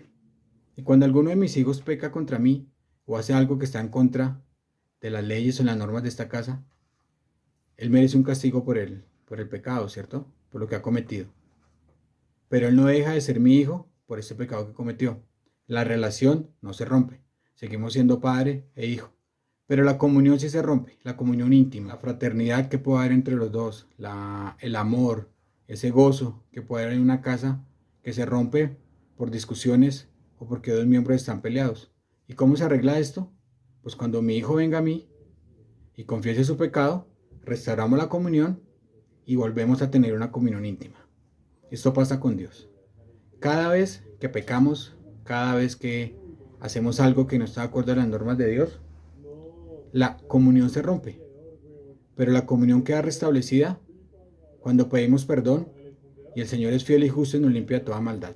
Y cuando alguno de mis hijos peca contra mí o hace algo que está en contra de las leyes o las normas de esta casa, él merece un castigo por el pecado, ¿cierto? Por lo que ha cometido. Pero él no deja de ser mi hijo por ese pecado que cometió. La relación no se rompe. Seguimos siendo padre e hijo. Pero la comunión sí se rompe, la comunión íntima, la fraternidad que puede haber entre los dos, el amor, ese gozo que puede haber en una casa que se rompe por discusiones o porque 2 miembros están peleados. ¿Y cómo se arregla esto? Pues cuando mi hijo venga a mí y confiese su pecado, restauramos la comunión y volvemos a tener una comunión íntima. Esto pasa con Dios. Cada vez que pecamos, cada vez que hacemos algo que no está de acuerdo a las normas de Dios, la comunión se rompe. Pero la comunión queda restablecida cuando pedimos perdón y el Señor es fiel y justo y nos limpia de toda maldad.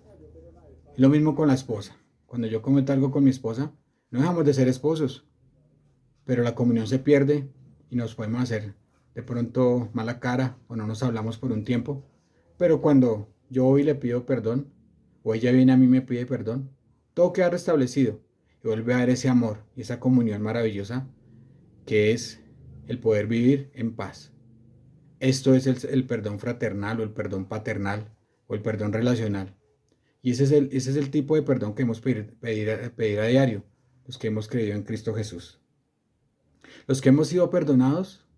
Y lo mismo con la esposa. Cuando yo cometo algo con mi esposa, no dejamos de ser esposos, pero la comunión se pierde y nos podemos hacer de pronto mala cara o no nos hablamos por un tiempo. Pero cuando yo voy y le pido perdón, o ella viene a mí y me pide perdón, todo queda restablecido y vuelve a haber ese amor y esa comunión maravillosa que es el poder vivir en paz. Esto es el perdón fraternal o el perdón paternal o el perdón relacional. Y ese es el tipo de perdón que hemos pedir a diario, los que hemos creído en Cristo Jesús. Los que hemos sido perdonados,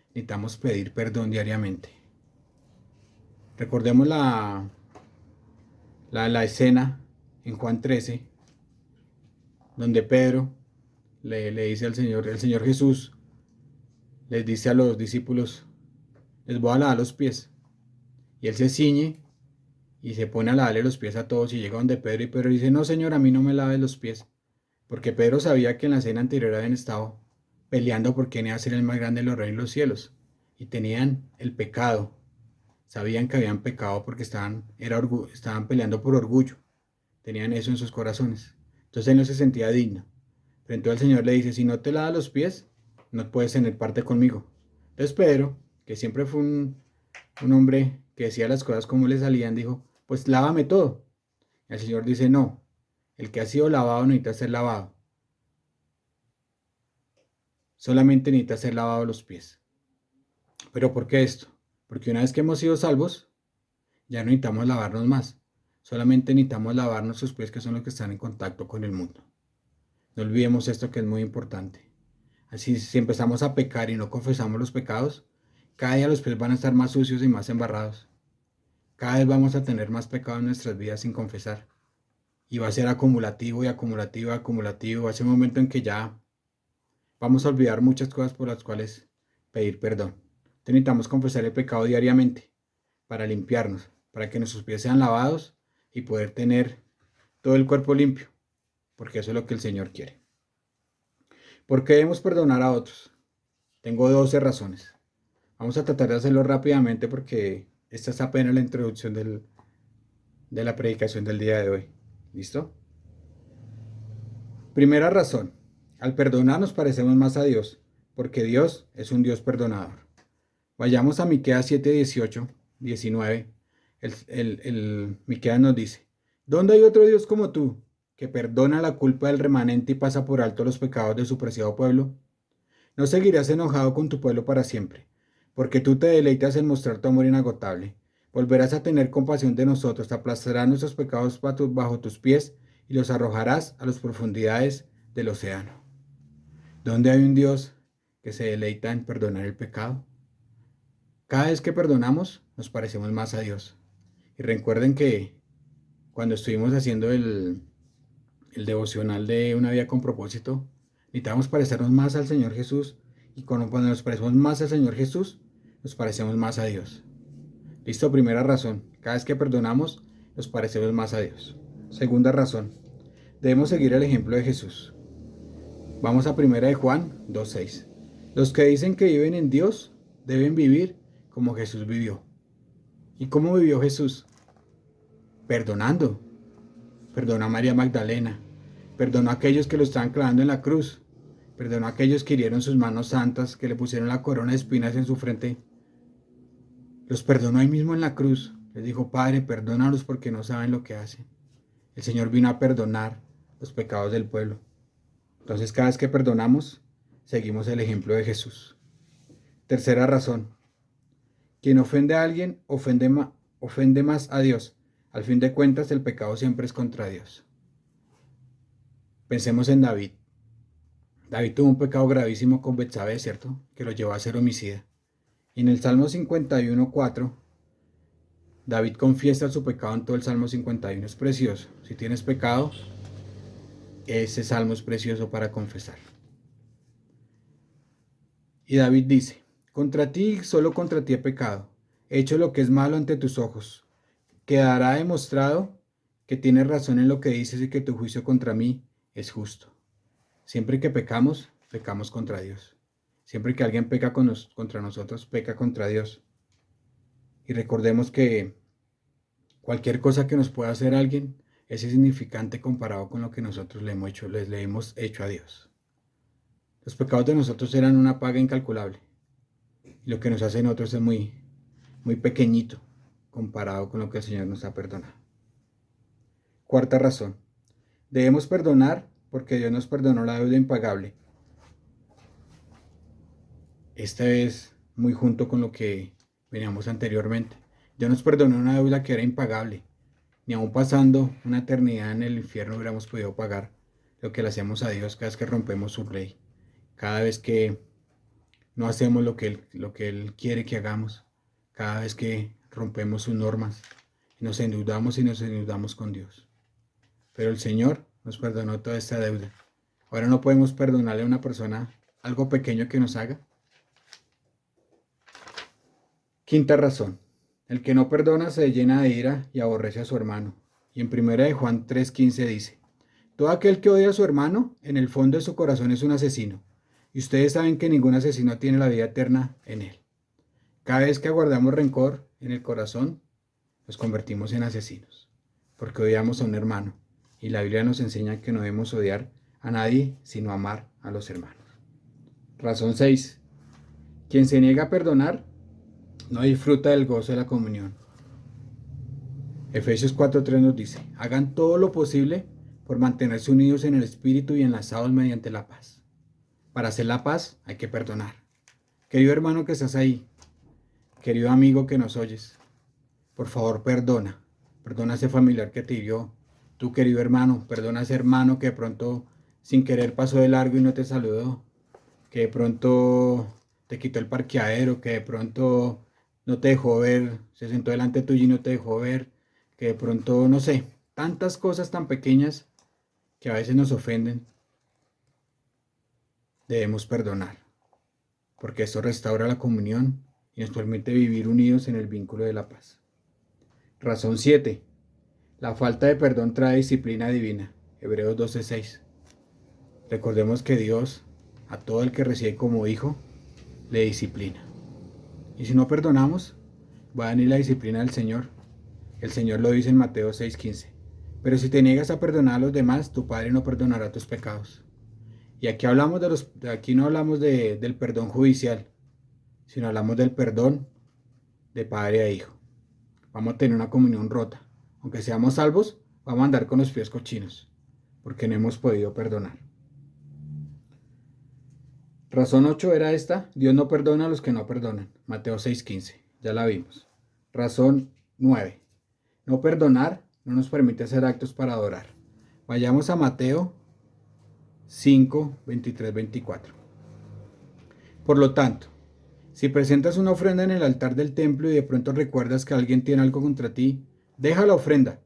necesitamos pedir perdón diariamente. Recordemos la escena en Juan 13, donde Pedro le dice al Señor, el Señor Jesús les dice a los discípulos, les voy a lavar los pies. Y él se ciñe y se pone a lavarle los pies a todos y llega donde Pedro y Pedro dice, no Señor, a mí no me laves los pies. Porque Pedro sabía que en la cena anterior habían estado peleando por quién iba a ser el más grande de los reinos de los cielos. Y tenían el pecado. Sabían que habían pecado porque estaban peleando por orgullo. Tenían eso en sus corazones. Entonces él no se sentía digno. Pero entonces el Señor le dice, si no te lavas los pies, no puedes tener parte conmigo. Entonces Pedro, que siempre fue un hombre que decía las cosas como le salían, dijo, pues lávame todo. El Señor dice, no, el que ha sido lavado necesita ser lavado. Solamente necesita ser lavado los pies. ¿Pero por qué esto? Porque una vez que hemos sido salvos, ya no necesitamos lavarnos más. Solamente necesitamos lavar nuestros pies, que son los que están en contacto con el mundo. No olvidemos esto, que es muy importante. Así, si empezamos a pecar y no confesamos los pecados, cada día los pies van a estar más sucios y más embarrados. Cada vez vamos a tener más pecado en nuestras vidas sin confesar. Y va a ser acumulativo y acumulativo y acumulativo. Va a ser un momento en que ya vamos a olvidar muchas cosas por las cuales pedir perdón. Entonces necesitamos confesar el pecado diariamente para limpiarnos, para que nuestros pies sean lavados y poder tener todo el cuerpo limpio, porque eso es lo que el Señor quiere. ¿Por qué debemos perdonar a otros? Tengo 12 razones. Vamos a tratar de hacerlo rápidamente porque esta es apenas la introducción de la predicación del día de hoy. ¿Listo? Primera razón. Al perdonar nos parecemos más a Dios, porque Dios es un Dios perdonador. Vayamos a Miqueas 7, 18, 19. Miqueas nos dice: ¿Dónde hay otro Dios como tú, que perdona la culpa del remanente y pasa por alto los pecados de su preciado pueblo? No seguirás enojado con tu pueblo para siempre, porque tú te deleitas en mostrar tu amor inagotable. Volverás a tener compasión de nosotros, aplastarás nuestros pecados bajo tus pies y los arrojarás a las profundidades del océano. ¿Dónde hay un Dios que se deleita en perdonar el pecado? Cada vez que perdonamos, nos parecemos más a Dios. Y recuerden que cuando estuvimos haciendo el devocional de una vida con propósito, necesitamos parecernos más al Señor Jesús. Y cuando nos parecemos más al Señor Jesús, nos parecemos más a Dios. Listo, primera razón. Cada vez que perdonamos, nos parecemos más a Dios. Segunda razón. Debemos seguir el ejemplo de Jesús. Vamos a 1 de Juan 2:6. Los que dicen que viven en Dios deben vivir como Jesús vivió. ¿Y cómo vivió Jesús? Perdonando. Perdonó a María Magdalena. Perdonó a aquellos que lo estaban clavando en la cruz. Perdonó a aquellos que hirieron sus manos santas, que le pusieron la corona de espinas en su frente. Los perdonó ahí mismo en la cruz. Les dijo: Padre, perdónalos porque no saben lo que hacen. El Señor vino a perdonar los pecados del pueblo. Entonces, cada vez que perdonamos, seguimos el ejemplo de Jesús. Tercera razón. Quien ofende a alguien ofende más a Dios. Al fin de cuentas, el pecado siempre es contra Dios. Pensemos en David. David tuvo un pecado gravísimo con Betsabé, ¿cierto? Que lo llevó a ser homicida. Y en el Salmo 51:4, David confiesa su pecado en todo el Salmo 51. Es precioso. Si tienes pecado, ese salmo es precioso para confesar. Y David dice: contra ti, solo contra ti he pecado. He hecho lo que es malo ante tus ojos. Quedará demostrado que tienes razón en lo que dices y que tu juicio contra mí es justo. Siempre que pecamos, pecamos contra Dios. Siempre que alguien peca contra nosotros, peca contra Dios. Y recordemos que cualquier cosa que nos pueda hacer alguien es insignificante comparado con lo que nosotros le hemos hecho a Dios. Los pecados de nosotros eran una paga incalculable. Y lo que nos hacen otros es muy, muy pequeñito comparado con lo que el Señor nos ha perdonado. Cuarta razón. Debemos perdonar porque Dios nos perdonó la deuda impagable. Esta es muy junto con lo que veníamos anteriormente. Dios nos perdonó una deuda que era impagable. Ni aun pasando una eternidad en el infierno hubiéramos podido pagar lo que le hacemos a Dios cada vez que rompemos su ley. Cada vez que no hacemos lo que Él quiere que hagamos. Cada vez que rompemos sus normas. Nos endeudamos con Dios. Pero el Señor nos perdonó toda esta deuda. Ahora no podemos perdonarle a una persona algo pequeño que nos haga. Quinta razón. El que no perdona se llena de ira y aborrece a su hermano. Y en 1 de Juan 3:15 dice: todo aquel que odia a su hermano, en el fondo de su corazón es un asesino. Y ustedes saben que ningún asesino tiene la vida eterna en él. Cada vez que aguardamos rencor en el corazón, nos convertimos en asesinos. Porque odiamos a un hermano. Y la Biblia nos enseña que no debemos odiar a nadie, sino amar a los hermanos. Razón 6. Quien se niega a perdonar, no disfruta del gozo de la comunión. Efesios 4:3 nos dice: hagan todo lo posible por mantenerse unidos en el espíritu y enlazados mediante la paz. Para hacer la paz hay que perdonar. Querido hermano que estás ahí, querido amigo que nos oyes, por favor perdona. Perdona a ese familiar que te hirió. Tú, querido hermano, perdona a ese hermano que de pronto sin querer pasó de largo y no te saludó. que de pronto te quitó el parqueadero, que de pronto no te dejó ver, se sentó delante tuyo y no te dejó ver, que de pronto, no sé, tantas cosas tan pequeñas que a veces nos ofenden, debemos perdonar, porque esto restaura la comunión y nos permite vivir unidos en el vínculo de la paz. Razón 7. La falta de perdón trae disciplina divina. Hebreos 12:6. Recordemos que Dios, a todo el que recibe como hijo, le disciplina. Y si no perdonamos, va a venir la disciplina del Señor. El Señor lo dice en Mateo 6:15. Pero si te niegas a perdonar a los demás, tu Padre no perdonará tus pecados. Y aquí hablamos aquí no hablamos del perdón judicial, sino hablamos del perdón de padre a hijo. Vamos a tener una comunión rota. Aunque seamos salvos, vamos a andar con los pies cochinos, porque no hemos podido perdonar. Razón 8 era esta: Dios no perdona a los que no perdonan. Mateo 6:15, ya la vimos. Razón 9. No perdonar no nos permite hacer actos para adorar. Vayamos a Mateo 5, 23, 24. Por lo tanto, si presentas una ofrenda en el altar del templo y de pronto recuerdas que alguien tiene algo contra ti, deja la ofrenda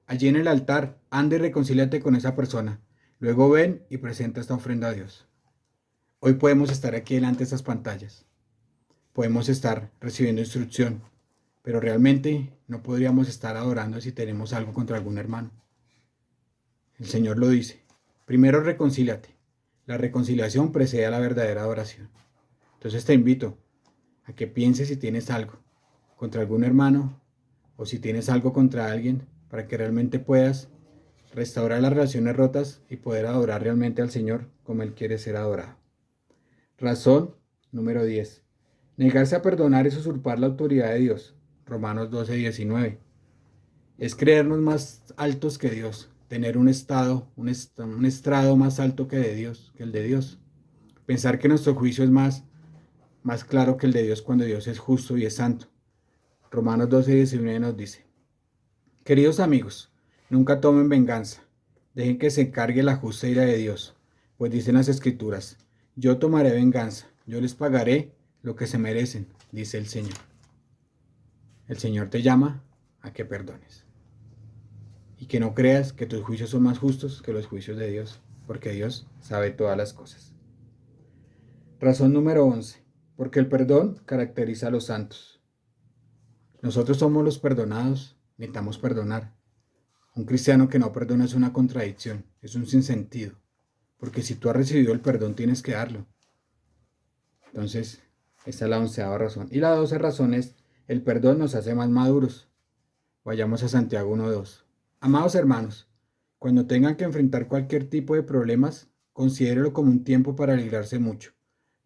allí en el altar, anda y reconcíliate con esa persona. Luego ven y presenta esta ofrenda a Dios. Hoy podemos estar aquí delante de estas pantallas. Podemos estar recibiendo instrucción, pero realmente no podríamos estar adorando si tenemos algo contra algún hermano. El Señor lo dice. Primero reconcíliate. La reconciliación precede a la verdadera adoración. Entonces te invito a que pienses si tienes algo contra algún hermano o si tienes algo contra alguien, para que realmente puedas restaurar las relaciones rotas y poder adorar realmente al Señor como Él quiere ser adorado. Razón número 10. Negarse a perdonar es usurpar la autoridad de Dios. Romanos 12:19. Es creernos más altos que Dios, tener un estrado más alto que el de Dios. Pensar que nuestro juicio es más claro que el de Dios cuando Dios es justo y es santo. Romanos 12:19 nos dice: queridos amigos, nunca tomen venganza, dejen que se encargue la justa ira de Dios, pues dicen las Escrituras: yo tomaré venganza, yo les pagaré lo que se merecen, dice el Señor. El Señor te llama a que perdones y que no creas que tus juicios son más justos que los juicios de Dios, porque Dios sabe todas las cosas. Razón número 11. Porque el perdón caracteriza a los santos. Nosotros somos los perdonados, necesitamos perdonar. Un cristiano que no perdona es una contradicción, es un sinsentido, porque si tú has recibido el perdón tienes que darlo. Entonces, esta es la 11ª razón. Y la 12ª razón es: el perdón nos hace más maduros. Vayamos a Santiago 1:2. Amados hermanos, cuando tengan que enfrentar cualquier tipo de problemas, considérelo como un tiempo para alegrarse mucho,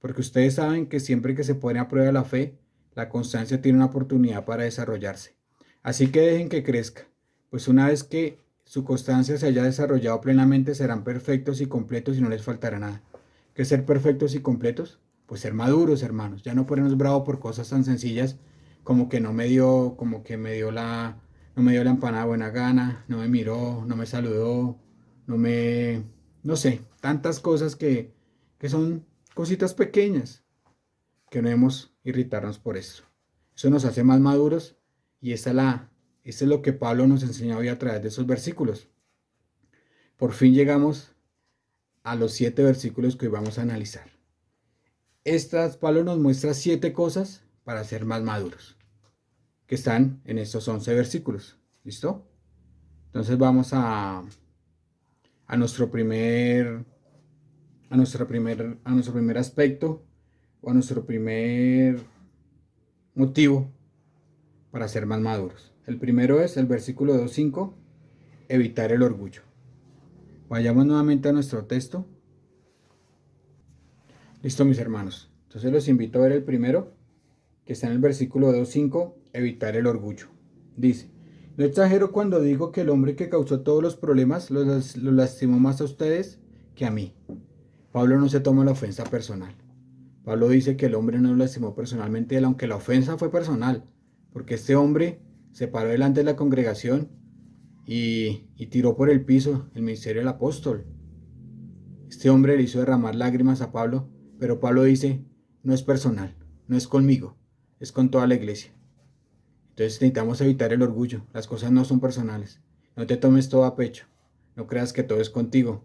porque ustedes saben que siempre que se pone a prueba la fe, la constancia tiene una oportunidad para desarrollarse. Así que dejen que crezca, pues una vez que su constancia se haya desarrollado plenamente, serán perfectos y completos y no les faltará nada. ¿Qué es ser perfectos y completos? Pues ser maduros, hermanos. Ya no ponernos bravos por cosas tan sencillas como que no me dio la empanada buena gana, no me miró, no me saludó, no sé, tantas cosas que son cositas pequeñas, que no debemos irritarnos por eso. Eso nos hace más maduros y eso es lo que Pablo nos enseña hoy a través de esos versículos. Por fin llegamos a los 7 versículos que hoy vamos a analizar. Pablo nos muestra 7 cosas para ser más maduros, que están en estos 11 versículos. ¿Listo? Entonces vamos a nuestro primer aspecto, o a nuestro primer motivo para ser más maduros. El primero es el versículo 2:5, evitar el orgullo. Vayamos nuevamente a nuestro texto. Listo, mis hermanos. Entonces los invito a ver el primero, que está en el versículo 2:5, evitar el orgullo. Dice: no exagero cuando digo que el hombre que causó todos los problemas los lastimó más a ustedes que a mí. Pablo no se toma la ofensa personal. Pablo dice que el hombre no lo lastimó personalmente, aunque la ofensa fue personal, porque este hombre se paró delante de la congregación y tiró por el piso el ministerio del apóstol. Este hombre le hizo derramar lágrimas a Pablo Pero Pablo dice, no es personal, no es conmigo, es con toda la iglesia. Entonces necesitamos evitar el orgullo. Las cosas no son personales. No te tomes todo a pecho. No creas que todo es contigo.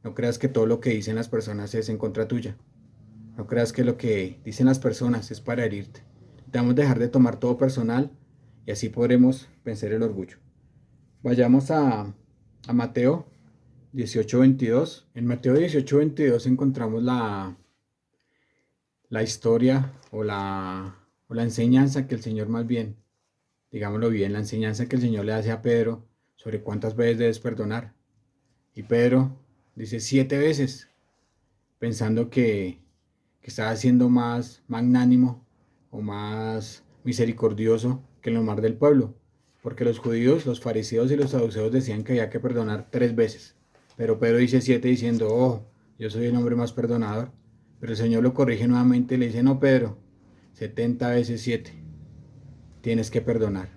No creas que todo lo que dicen las personas es en contra tuya. No creas que lo que dicen las personas es para herirte. Necesitamos dejar de tomar todo personal y así podremos vencer el orgullo. Vayamos a Mateo 18:22. En Mateo 18:22 encontramos la historia o la enseñanza que el Señor, más bien, digámoslo bien, la enseñanza que el Señor le hace a Pedro sobre cuántas veces debes perdonar. Y Pedro dice 7 veces, pensando que estaba siendo más magnánimo o más misericordioso que el normal del pueblo. Porque los judíos, los fariseos y los saduceos decían que había que perdonar 3 veces. Pero Pedro dice 7 diciendo, oh, yo soy el hombre más perdonador. Pero el Señor lo corrige nuevamente y le dice, no, Pedro, 70 veces 7. Tienes que perdonar.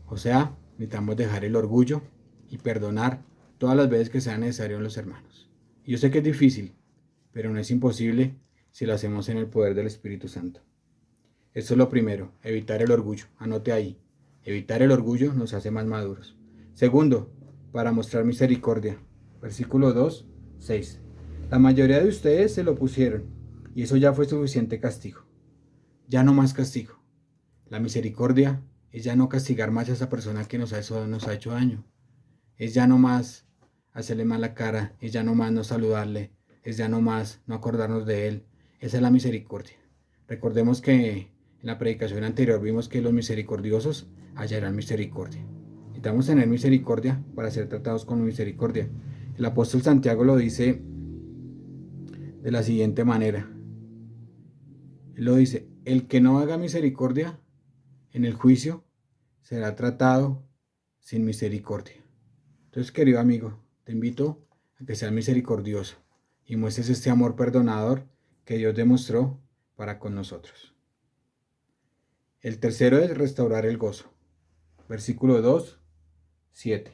O sea, necesitamos dejar el orgullo y perdonar todas las veces que sea necesario en los hermanos. Y yo sé que es difícil, pero no es imposible si lo hacemos en el poder del Espíritu Santo. Esto es lo primero, evitar el orgullo. Anote ahí. Evitar el orgullo nos hace más maduros. Segundo, para mostrar misericordia. Versículo 2, 6. La mayoría de ustedes se lo pusieron, y eso ya fue suficiente castigo. Ya no más castigo. La misericordia es ya no castigar más a esa persona que nos ha hecho daño. Es ya no más hacerle mala cara, es ya no más no saludarle, es ya no más no acordarnos de él. Esa es la misericordia. Recordemos que en la predicación anterior vimos que los misericordiosos hallarán misericordia. Necesitamos tener misericordia para ser tratados con misericordia. El apóstol Santiago lo dice de la siguiente manera. Él lo dice, el que no haga misericordia en el juicio será tratado sin misericordia. Entonces, querido amigo, te invito a que seas misericordioso y muestres este amor perdonador que Dios demostró para con nosotros. El tercero es restaurar el gozo. Versículo 2, 7.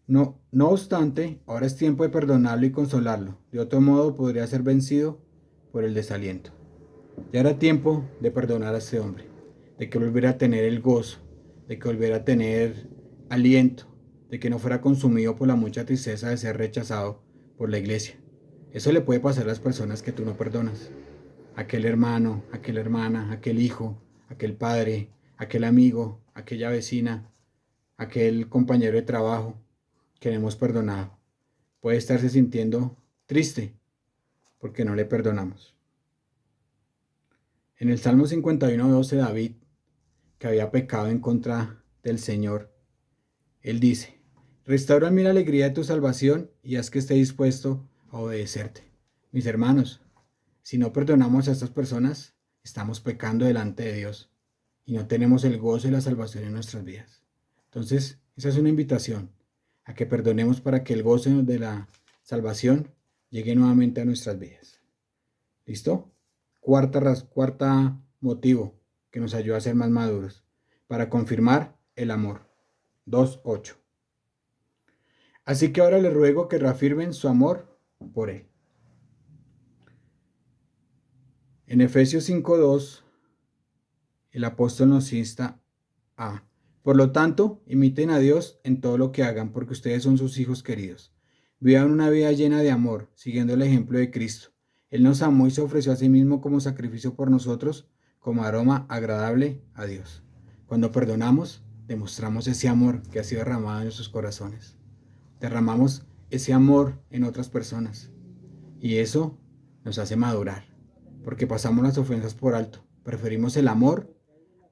No obstante, ahora es tiempo de perdonarlo y consolarlo. De otro modo podría ser vencido por el desaliento. Ya era tiempo de perdonar a este hombre, de que volviera a tener el gozo, de que volviera a tener aliento, de que no fuera consumido por la mucha tristeza de ser rechazado por la iglesia. Eso le puede pasar a las personas que tú no perdonas. Aquel hermano, aquella hermana, aquel hijo, aquel padre, aquel amigo, aquella vecina, aquel compañero de trabajo que no hemos perdonado. Puede estarse sintiendo triste porque no le perdonamos. En el Salmo 51:12, David, que había pecado en contra del Señor, él dice, restaura en mí la alegría de tu salvación y haz que esté dispuesto a obedecerte. Mis hermanos, si no perdonamos a estas personas, estamos pecando delante de Dios y no tenemos el gozo y la salvación en nuestras vidas. Entonces, esa es una invitación a que perdonemos para que el gozo de la salvación llegue nuevamente a nuestras vidas. ¿Listo? Cuarta motivo que nos ayuda a ser más maduros, para confirmar el amor. 2:8. Así que ahora les ruego que reafirmen su amor por él. En Efesios 5:2, el apóstol nos insta a, por lo tanto, imiten a Dios en todo lo que hagan, porque ustedes son sus hijos queridos. Vivan una vida llena de amor, siguiendo el ejemplo de Cristo. Él nos amó y se ofreció a sí mismo como sacrificio por nosotros, como aroma agradable a Dios. Cuando perdonamos, demostramos ese amor que ha sido derramado en nuestros corazones. Derramamos ese amor en otras personas. Y eso nos hace madurar, porque pasamos las ofensas por alto. Preferimos el amor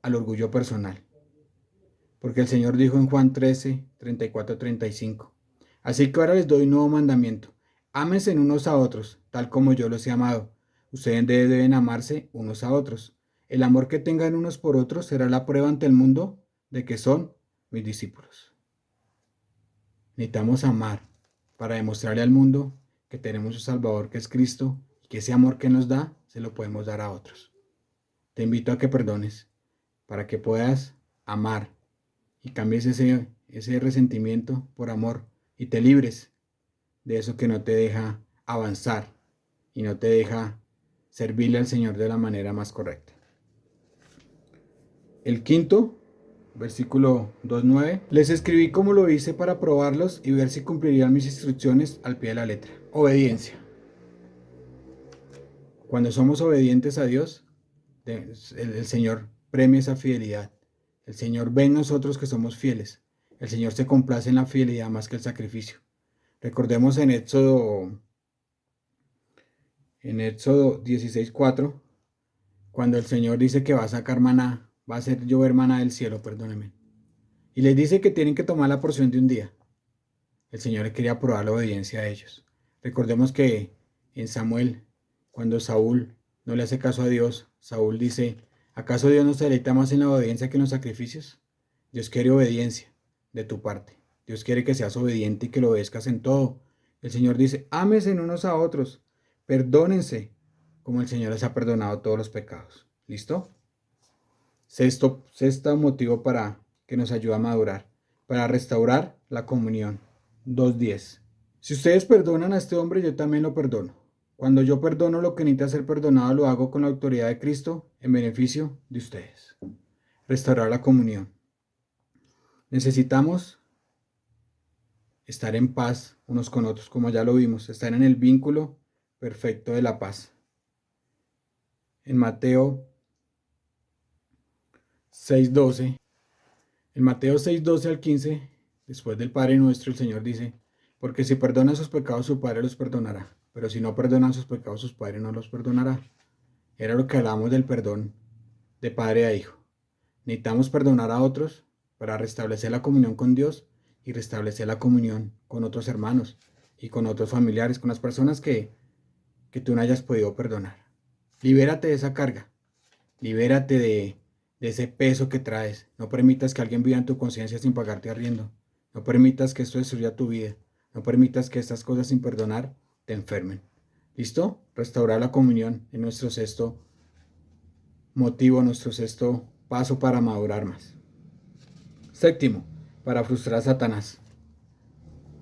al orgullo personal. Porque el Señor dijo en Juan 13:34-35, así que ahora les doy un nuevo mandamiento. Ámense unos a otros, tal como yo los he amado. Ustedes deben amarse unos a otros. El amor que tengan unos por otros será la prueba ante el mundo de que son mis discípulos. Necesitamos amar para demostrarle al mundo que tenemos un Salvador que es Cristo y que ese amor que nos da se lo podemos dar a otros. Te invito a que perdones para que puedas amar y cambies ese resentimiento por amor y te libres de eso que no te deja avanzar y no te deja servirle al Señor de la manera más correcta. El quinto, versículo 2:9. Les escribí como lo hice para probarlos y ver si cumplirían mis instrucciones al pie de la letra. Obediencia. Cuando somos obedientes a Dios, el Señor premia esa fidelidad. El Señor ve en nosotros que somos fieles. El Señor se complace en la fidelidad más que el sacrificio. Recordemos en Éxodo 16:4, cuando el Señor dice que va a sacar maná, va a hacer llover maná del cielo, perdónenme. Y les dice que tienen que tomar la porción de un día. El Señor quería probar la obediencia a ellos. Recordemos que en Samuel, cuando Saúl no le hace caso a Dios, Saúl dice: ¿acaso Dios no se deleita más en la obediencia que en los sacrificios? Dios quiere obediencia de tu parte. Dios quiere que seas obediente y que lo obedezcas en todo. El Señor dice: ámense unos a otros, perdónense, como el Señor les ha perdonado todos los pecados. ¿Listo? Sexto motivo para que nos ayude a madurar, para restaurar la comunión. 2:10. Si ustedes perdonan a este hombre, yo también lo perdono. Cuando yo perdono lo que necesita ser perdonado, lo hago con la autoridad de Cristo en beneficio de ustedes. Restaurar la comunión. Necesitamos estar en paz unos con otros, como ya lo vimos, estar en el vínculo perfecto de la paz. En Mateo 6:12 al 15, después del Padre Nuestro, el Señor dice: porque si perdonan sus pecados, su Padre los perdonará, pero si no perdonan sus pecados, su Padre no los perdonará. Era lo que hablábamos del perdón de padre a hijo. Necesitamos perdonar a otros para restablecer la comunión con Dios y restablecer la comunión con otros hermanos y con otros familiares, con las personas que tú no hayas podido perdonar. Libérate de esa carga, libérate de ese peso que traes. No permitas que alguien viva en tu conciencia sin pagarte arriendo. No permitas que esto destruya tu vida. No permitas que estas cosas sin perdonar te enfermen. ¿Listo? Restaurar la comunión en nuestro sexto motivo, nuestro sexto paso para madurar más. Séptimo, para frustrar a Satanás.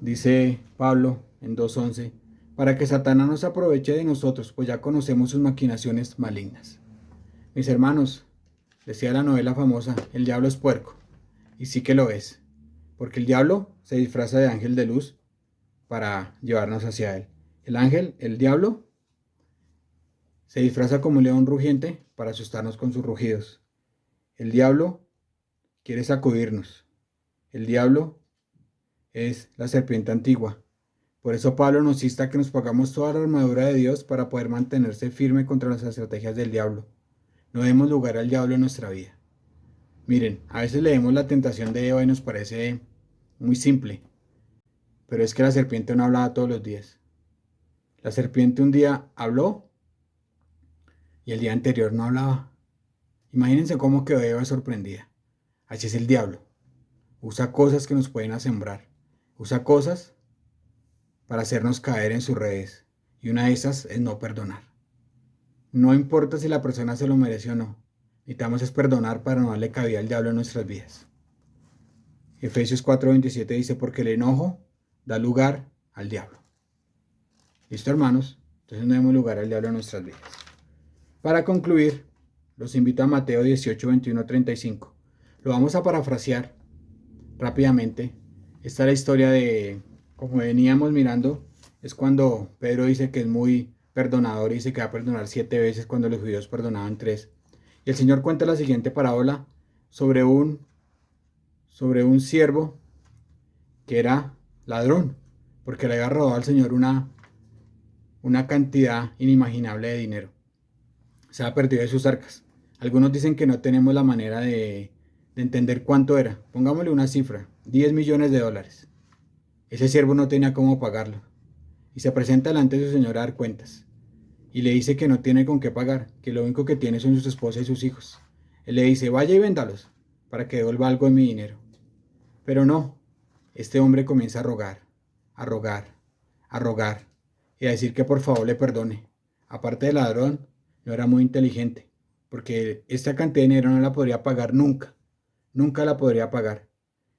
Dice Pablo en 2:11, para que Satanás no se aproveche de nosotros, pues ya conocemos sus maquinaciones malignas. Mis hermanos, decía la novela famosa, el diablo es puerco. Y sí que lo es, porque el diablo se disfraza de ángel de luz para llevarnos hacia él. El diablo, se disfraza como un león rugiente para asustarnos con sus rugidos. El diablo quiere sacudirnos. El diablo es la serpiente antigua. Por eso Pablo nos insta a que nos pongamos toda la armadura de Dios para poder mantenerse firme contra las estrategias del diablo. No demos lugar al diablo en nuestra vida. Miren, a veces leemos la tentación de Eva y nos parece muy simple. Pero es que la serpiente no hablaba todos los días. La serpiente un día habló y el día anterior no hablaba. Imagínense cómo quedó Eva sorprendida. Así es el diablo. Usa cosas que nos pueden asembrar. Usa cosas para hacernos caer en sus redes. Y una de esas es no perdonar. No importa si la persona se lo merece o no. Necesitamos es perdonar para no darle cabida al diablo en nuestras vidas. Efesios 4:27 dice: porque el enojo da lugar al diablo. ¿Listo, hermanos? Entonces no demos lugar al diablo en nuestras vidas. Para concluir, los invito a Mateo 18:21-35. Lo vamos a parafrasear rápidamente. Esta es la historia de, como veníamos mirando, es cuando Pedro dice que es muy perdonador y dice que va a perdonar 7 veces cuando los judíos perdonaban 3. Y el Señor cuenta la siguiente parábola sobre un siervo que era ladrón, porque le había robado al Señor una cantidad inimaginable de dinero. Se ha perdido de sus arcas. Algunos dicen que no tenemos la manera de entender cuánto era. Pongámosle una cifra: $10 millones. Ese siervo no tenía cómo pagarlo. Y se presenta delante de su señor a dar cuentas. Y le dice que no tiene con qué pagar, que lo único que tiene son sus esposas y sus hijos. Él le dice: vaya y véndalos para que devuelva algo de mi dinero. Pero no, este hombre comienza a rogar y a decir que por favor le perdone. Aparte de ladrón, no era muy inteligente, porque esta cantidad de dinero no la podría pagar nunca la podría pagar.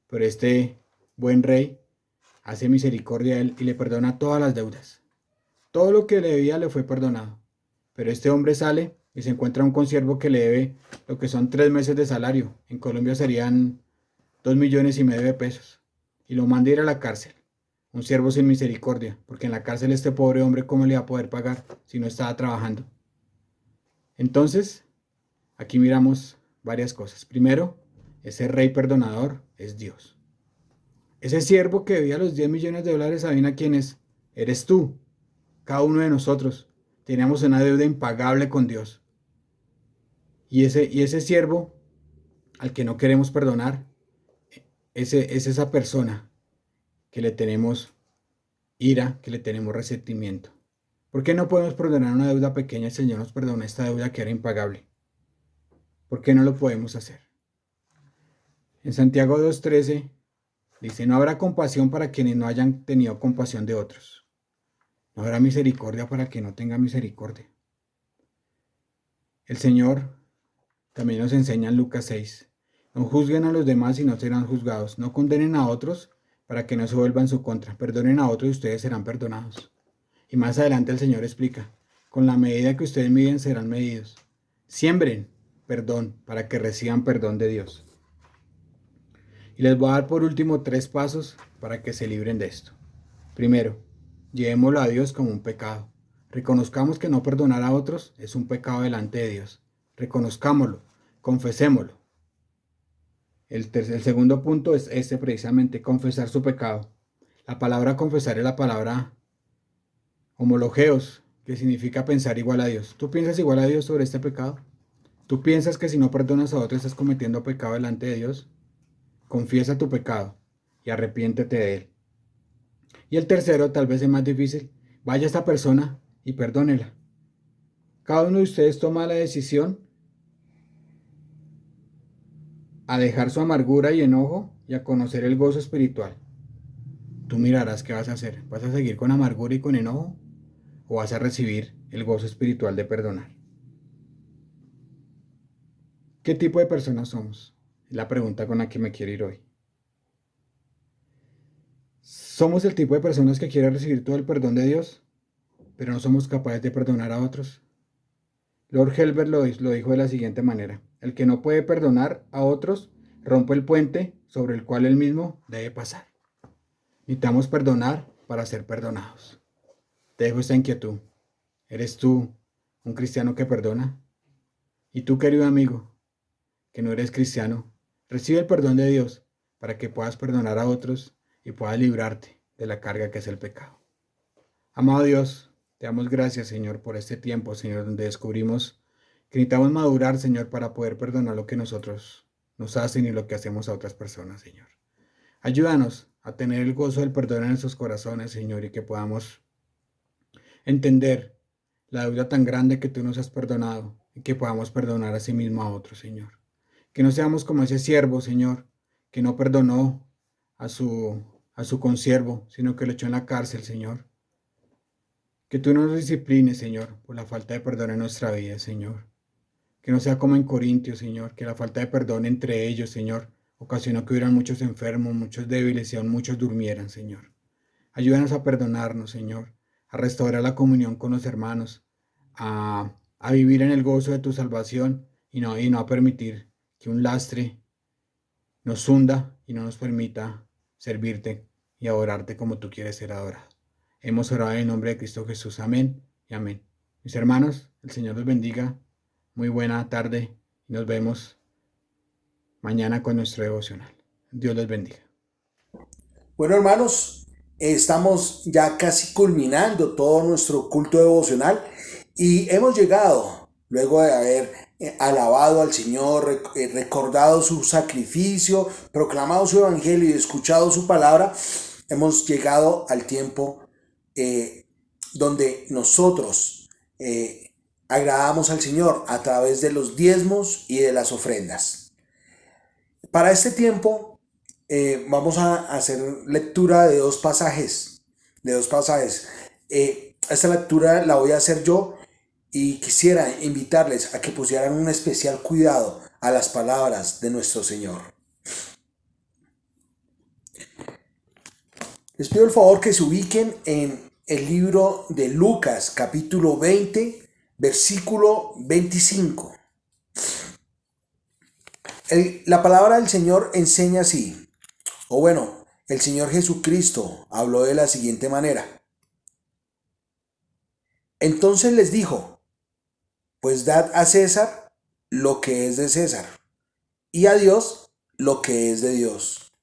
Pero este buen rey hace misericordia a él y le perdona todas las deudas. Todo lo que le debía le fue perdonado. Pero este hombre sale y se encuentra un consiervo que le debe lo que son 3 meses de salario. En Colombia serían 2,5 millones de pesos. Y lo manda a ir a la cárcel. Un siervo sin misericordia, porque en la cárcel este pobre hombre, ¿cómo le iba a poder pagar si no estaba trabajando? Entonces, aquí miramos varias cosas. Primero, ese rey perdonador es Dios. Ese siervo que debía los 10 millones de dólares, ¿adivina quién es? Eres tú. Cada uno de nosotros teníamos una deuda impagable con Dios. Y ese siervo al que no queremos perdonar, es esa persona que le tenemos ira, que le tenemos resentimiento. ¿Por qué no podemos perdonar una deuda pequeña? El Señor nos perdona esta deuda que era impagable. ¿Por qué no lo podemos hacer? En Santiago 2:13 dice, no habrá compasión para quienes no hayan tenido compasión de otros. No habrá misericordia para quien no tenga misericordia. El Señor también nos enseña en Lucas 6, no juzguen a los demás y no serán juzgados. No condenen a otros para que no se vuelvan en su contra. Perdonen a otros y ustedes serán perdonados. Y más adelante el Señor explica, con la medida que ustedes miden serán medidos. Siembren perdón para que reciban perdón de Dios. Y les voy a dar por último 3 pasos para que se libren de esto. Primero, llevémoslo a Dios como un pecado. Reconozcamos que no perdonar a otros es un pecado delante de Dios. Reconozcámoslo, confesémoslo. El segundo punto es precisamente, confesar su pecado. La palabra confesar es la palabra homologeos, que significa pensar igual a Dios. ¿Tú piensas igual a Dios sobre este pecado? ¿Tú piensas que si no perdonas a otros estás cometiendo pecado delante de Dios? Confiesa tu pecado y arrepiéntete de él. Y el tercero, tal vez es más difícil, vaya a esta persona y perdónela. Cada uno de ustedes toma la decisión a dejar su amargura y enojo y a conocer el gozo espiritual. Tú mirarás qué vas a hacer. ¿Vas a seguir con amargura y con enojo? ¿O vas a recibir el gozo espiritual de perdonar? ¿Qué tipo de personas somos? Es la pregunta con la que me quiero ir hoy. ¿Somos el tipo de personas que quiere recibir todo el perdón de Dios, pero no somos capaces de perdonar a otros? Lord Helbert lo dijo de la siguiente manera: el que no puede perdonar a otros rompe el puente sobre el cual él mismo debe pasar. Necesitamos perdonar para ser perdonados. Te dejo esta inquietud. ¿Eres tú un cristiano que perdona? Y tú, querido amigo, que no eres cristiano, recibe el perdón de Dios para que puedas perdonar a otros y puedas librarte de la carga que es el pecado. Amado Dios, te damos gracias, Señor, por este tiempo, Señor, donde descubrimos que necesitamos madurar, Señor, para poder perdonar lo que nosotros nos hacen y lo que hacemos a otras personas, Señor. Ayúdanos a tener el gozo del perdón en nuestros corazones, Señor, y que podamos entender la deuda tan grande que tú nos has perdonado y que podamos perdonar a sí mismo a otros, Señor. Que no seamos como ese siervo, Señor, que no perdonó a su consiervo, sino que lo echó en la cárcel, Señor. Que tú nos disciplines, Señor, por la falta de perdón en nuestra vida, Señor. Que no sea como en Corintios, Señor, que la falta de perdón entre ellos, Señor, ocasionó que hubieran muchos enfermos, muchos débiles y aún muchos durmieran, Señor. Ayúdanos a perdonarnos, Señor, a restaurar la comunión con los hermanos, a vivir en el gozo de tu salvación y no a permitir que un lastre nos hunda y no nos permita servirte y adorarte como tú quieres ser adorado. Hemos orado en el nombre de Cristo Jesús. Amén y amén. Mis hermanos, el Señor los bendiga. Muy buena tarde y nos vemos mañana con nuestro devocional. Dios les bendiga. Bueno, hermanos, estamos ya casi culminando todo nuestro culto devocional y hemos llegado, luego de haber alabado al Señor, recordado su sacrificio, proclamado su evangelio y escuchado su palabra, hemos llegado al tiempo donde nosotros agradamos al Señor a través de los diezmos y de las ofrendas. Para este tiempo vamos a hacer lectura de dos pasajes. Esta lectura la voy a hacer yo y quisiera invitarles a que pusieran un especial cuidado a las palabras de nuestro Señor. Les pido el favor que se ubiquen en el libro de Lucas, capítulo 20, versículo 25. La palabra del Señor enseña así, o bueno, el Señor Jesucristo habló de la siguiente manera. Entonces les dijo, pues dad a César lo que es de César, y a Dios lo que es de Dios.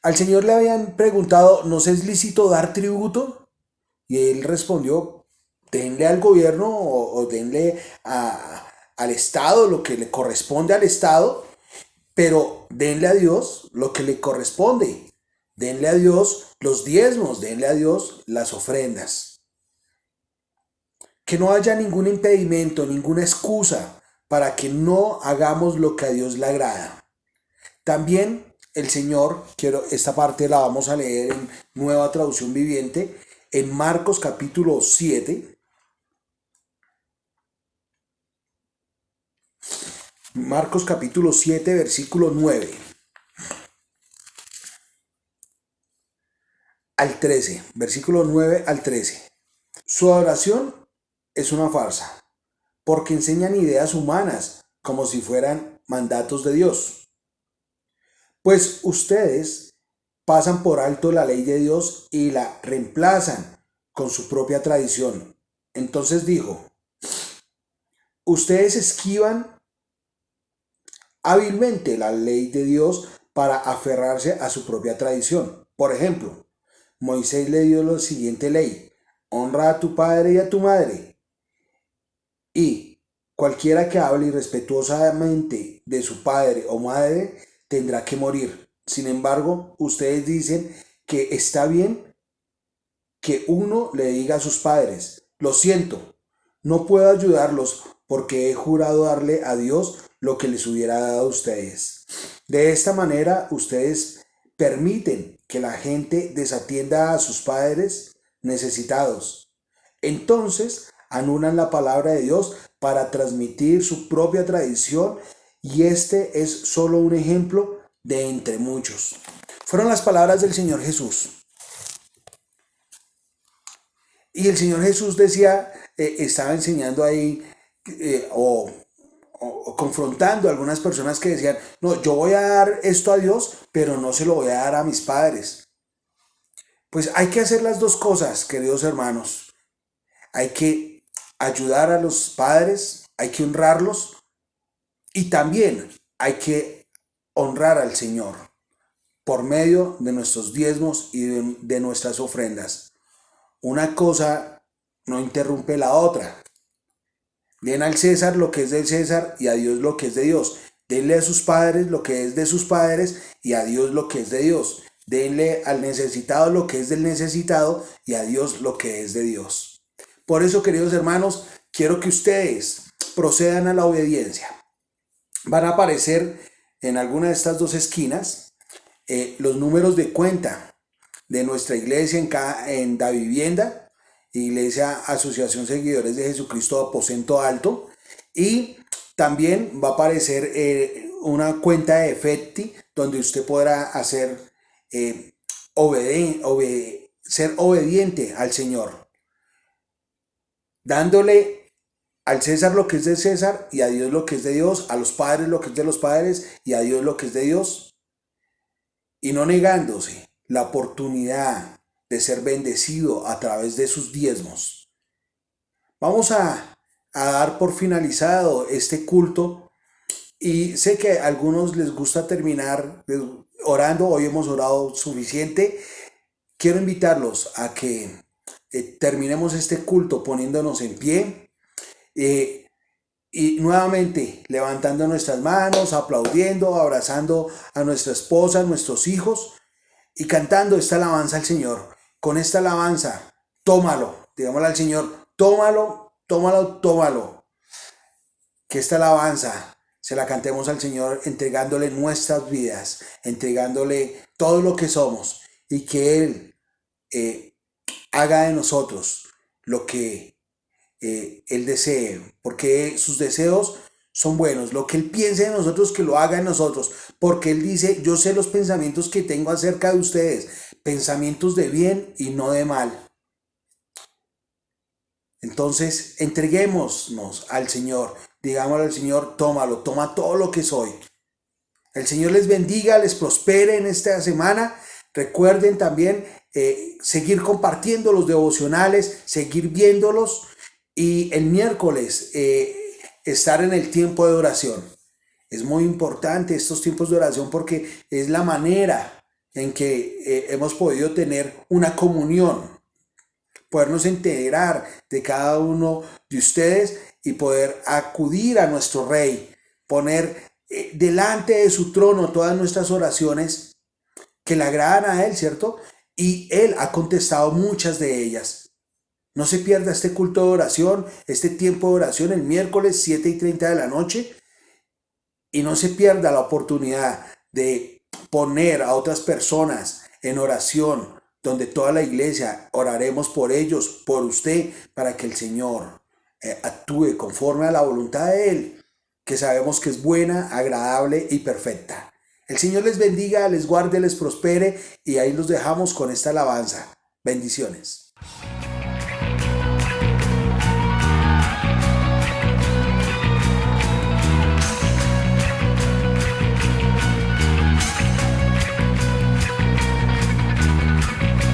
Al Señor le habían preguntado, ¿nos es lícito dar tributo? Y él respondió, denle al gobierno o denle al Estado lo que le corresponde al Estado, pero denle a Dios lo que le corresponde. Denle a Dios los diezmos, denle a Dios las ofrendas. Que no haya ningún impedimento, ninguna excusa para que no hagamos lo que a Dios le agrada. También el Señor, esta parte la vamos a leer en Nueva Traducción Viviente, en Marcos capítulo 7. Marcos capítulo 7, versículo 9 al 13, versículo 9 al 13. Su adoración es una farsa, porque enseñan ideas humanas como si fueran mandatos de Dios. Pues ustedes pasan por alto la ley de Dios y la reemplazan con su propia tradición. Entonces dijo, ustedes esquivan hábilmente la ley de Dios para aferrarse a su propia tradición. Por ejemplo, Moisés le dio la siguiente ley: honra a tu padre y a tu madre. Y cualquiera que hable irrespetuosamente de su padre o madre tendrá que morir. Sin embargo, ustedes dicen que está bien que uno le diga a sus padres, lo siento, no puedo ayudarlos porque he jurado darle a Dios lo que les hubiera dado a ustedes. De esta manera, ustedes permiten que la gente desatienda a sus padres necesitados. Entonces, anulan la palabra de Dios para transmitir su propia tradición, y este es solo un ejemplo de entre muchos. Fueron las palabras del Señor Jesús. Y el Señor Jesús decía, estaba enseñando ahí o confrontando a algunas personas que decían, no, yo voy a dar esto a Dios, pero no se lo voy a dar a mis padres. Pues hay que hacer las dos cosas, queridos hermanos. Hay que ayudar a los padres, hay que honrarlos, y también hay que honrar al Señor por medio de nuestros diezmos y de nuestras ofrendas. Una cosa no interrumpe la otra. Den al César lo que es del César y a Dios lo que es de Dios. Denle a sus padres lo que es de sus padres y a Dios lo que es de Dios. Denle al necesitado lo que es del necesitado y a Dios lo que es de Dios. Por eso, queridos hermanos, quiero que ustedes procedan a la obediencia. Van a aparecer en alguna de estas dos esquinas los números de cuenta de nuestra iglesia en Da Vivienda, Iglesia Asociación Seguidores de Jesucristo Aposento Alto, y también va a aparecer una cuenta de Efecti donde usted podrá hacer ser obediente al Señor, dándole al César lo que es de César y a Dios lo que es de Dios, a los padres lo que es de los padres y a Dios lo que es de Dios, y no negándose la oportunidad de ser bendecido a través de sus diezmos. Vamos a dar por finalizado este culto, y sé que a algunos les gusta terminar orando. Hoy hemos orado suficiente. Quiero invitarlos a que terminemos este culto poniéndonos en pie. Y nuevamente levantando nuestras manos, aplaudiendo, abrazando a nuestra esposa, a nuestros hijos, y cantando esta alabanza al Señor. Con esta alabanza, tómalo, digámosle al Señor, tómalo, tómalo, tómalo. Que esta alabanza se la cantemos al Señor entregándole nuestras vidas, entregándole todo lo que somos, y que Él haga de nosotros lo que Él desee, porque sus deseos son buenos. Lo que Él piense de nosotros, que lo haga en nosotros. Porque Él dice, yo sé los pensamientos que tengo acerca de ustedes, pensamientos de bien y no de mal. Entonces, entreguémonos al Señor. Digámosle al Señor, tómalo, toma todo lo que soy. El Señor les bendiga, les prospere en esta semana. Recuerden también seguir compartiendo los devocionales, seguir viéndolos y el miércoles estar en el tiempo de oración. Es muy importante estos tiempos de oración porque es la manera en que hemos podido tener una comunión, podernos enterar de cada uno de ustedes y poder acudir a nuestro Rey, poner delante de su trono todas nuestras oraciones que le agradan a Él, ¿cierto? Y Él ha contestado muchas de ellas. No se pierda este culto de oración, este tiempo de oración el miércoles 7:30 de la noche. Y no se pierda la oportunidad de poner a otras personas en oración, donde toda la iglesia oraremos por ellos, por usted, para que el Señor actúe conforme a la voluntad de Él, que sabemos que es buena, agradable y perfecta. El Señor les bendiga, les guarde, les prospere y ahí los dejamos con esta alabanza. Bendiciones.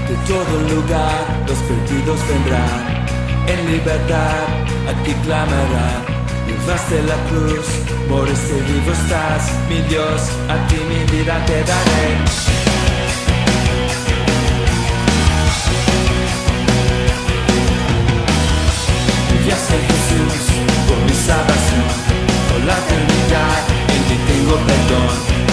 De todo lugar los perdidos vendrán, en libertad aquí clamarán. Llevaste la cruz, moriste vivo estás, mi Dios, a ti mi vida te daré. Enviaste a Jesús por mi salvación, por la eternidad, en ti tengo perdón.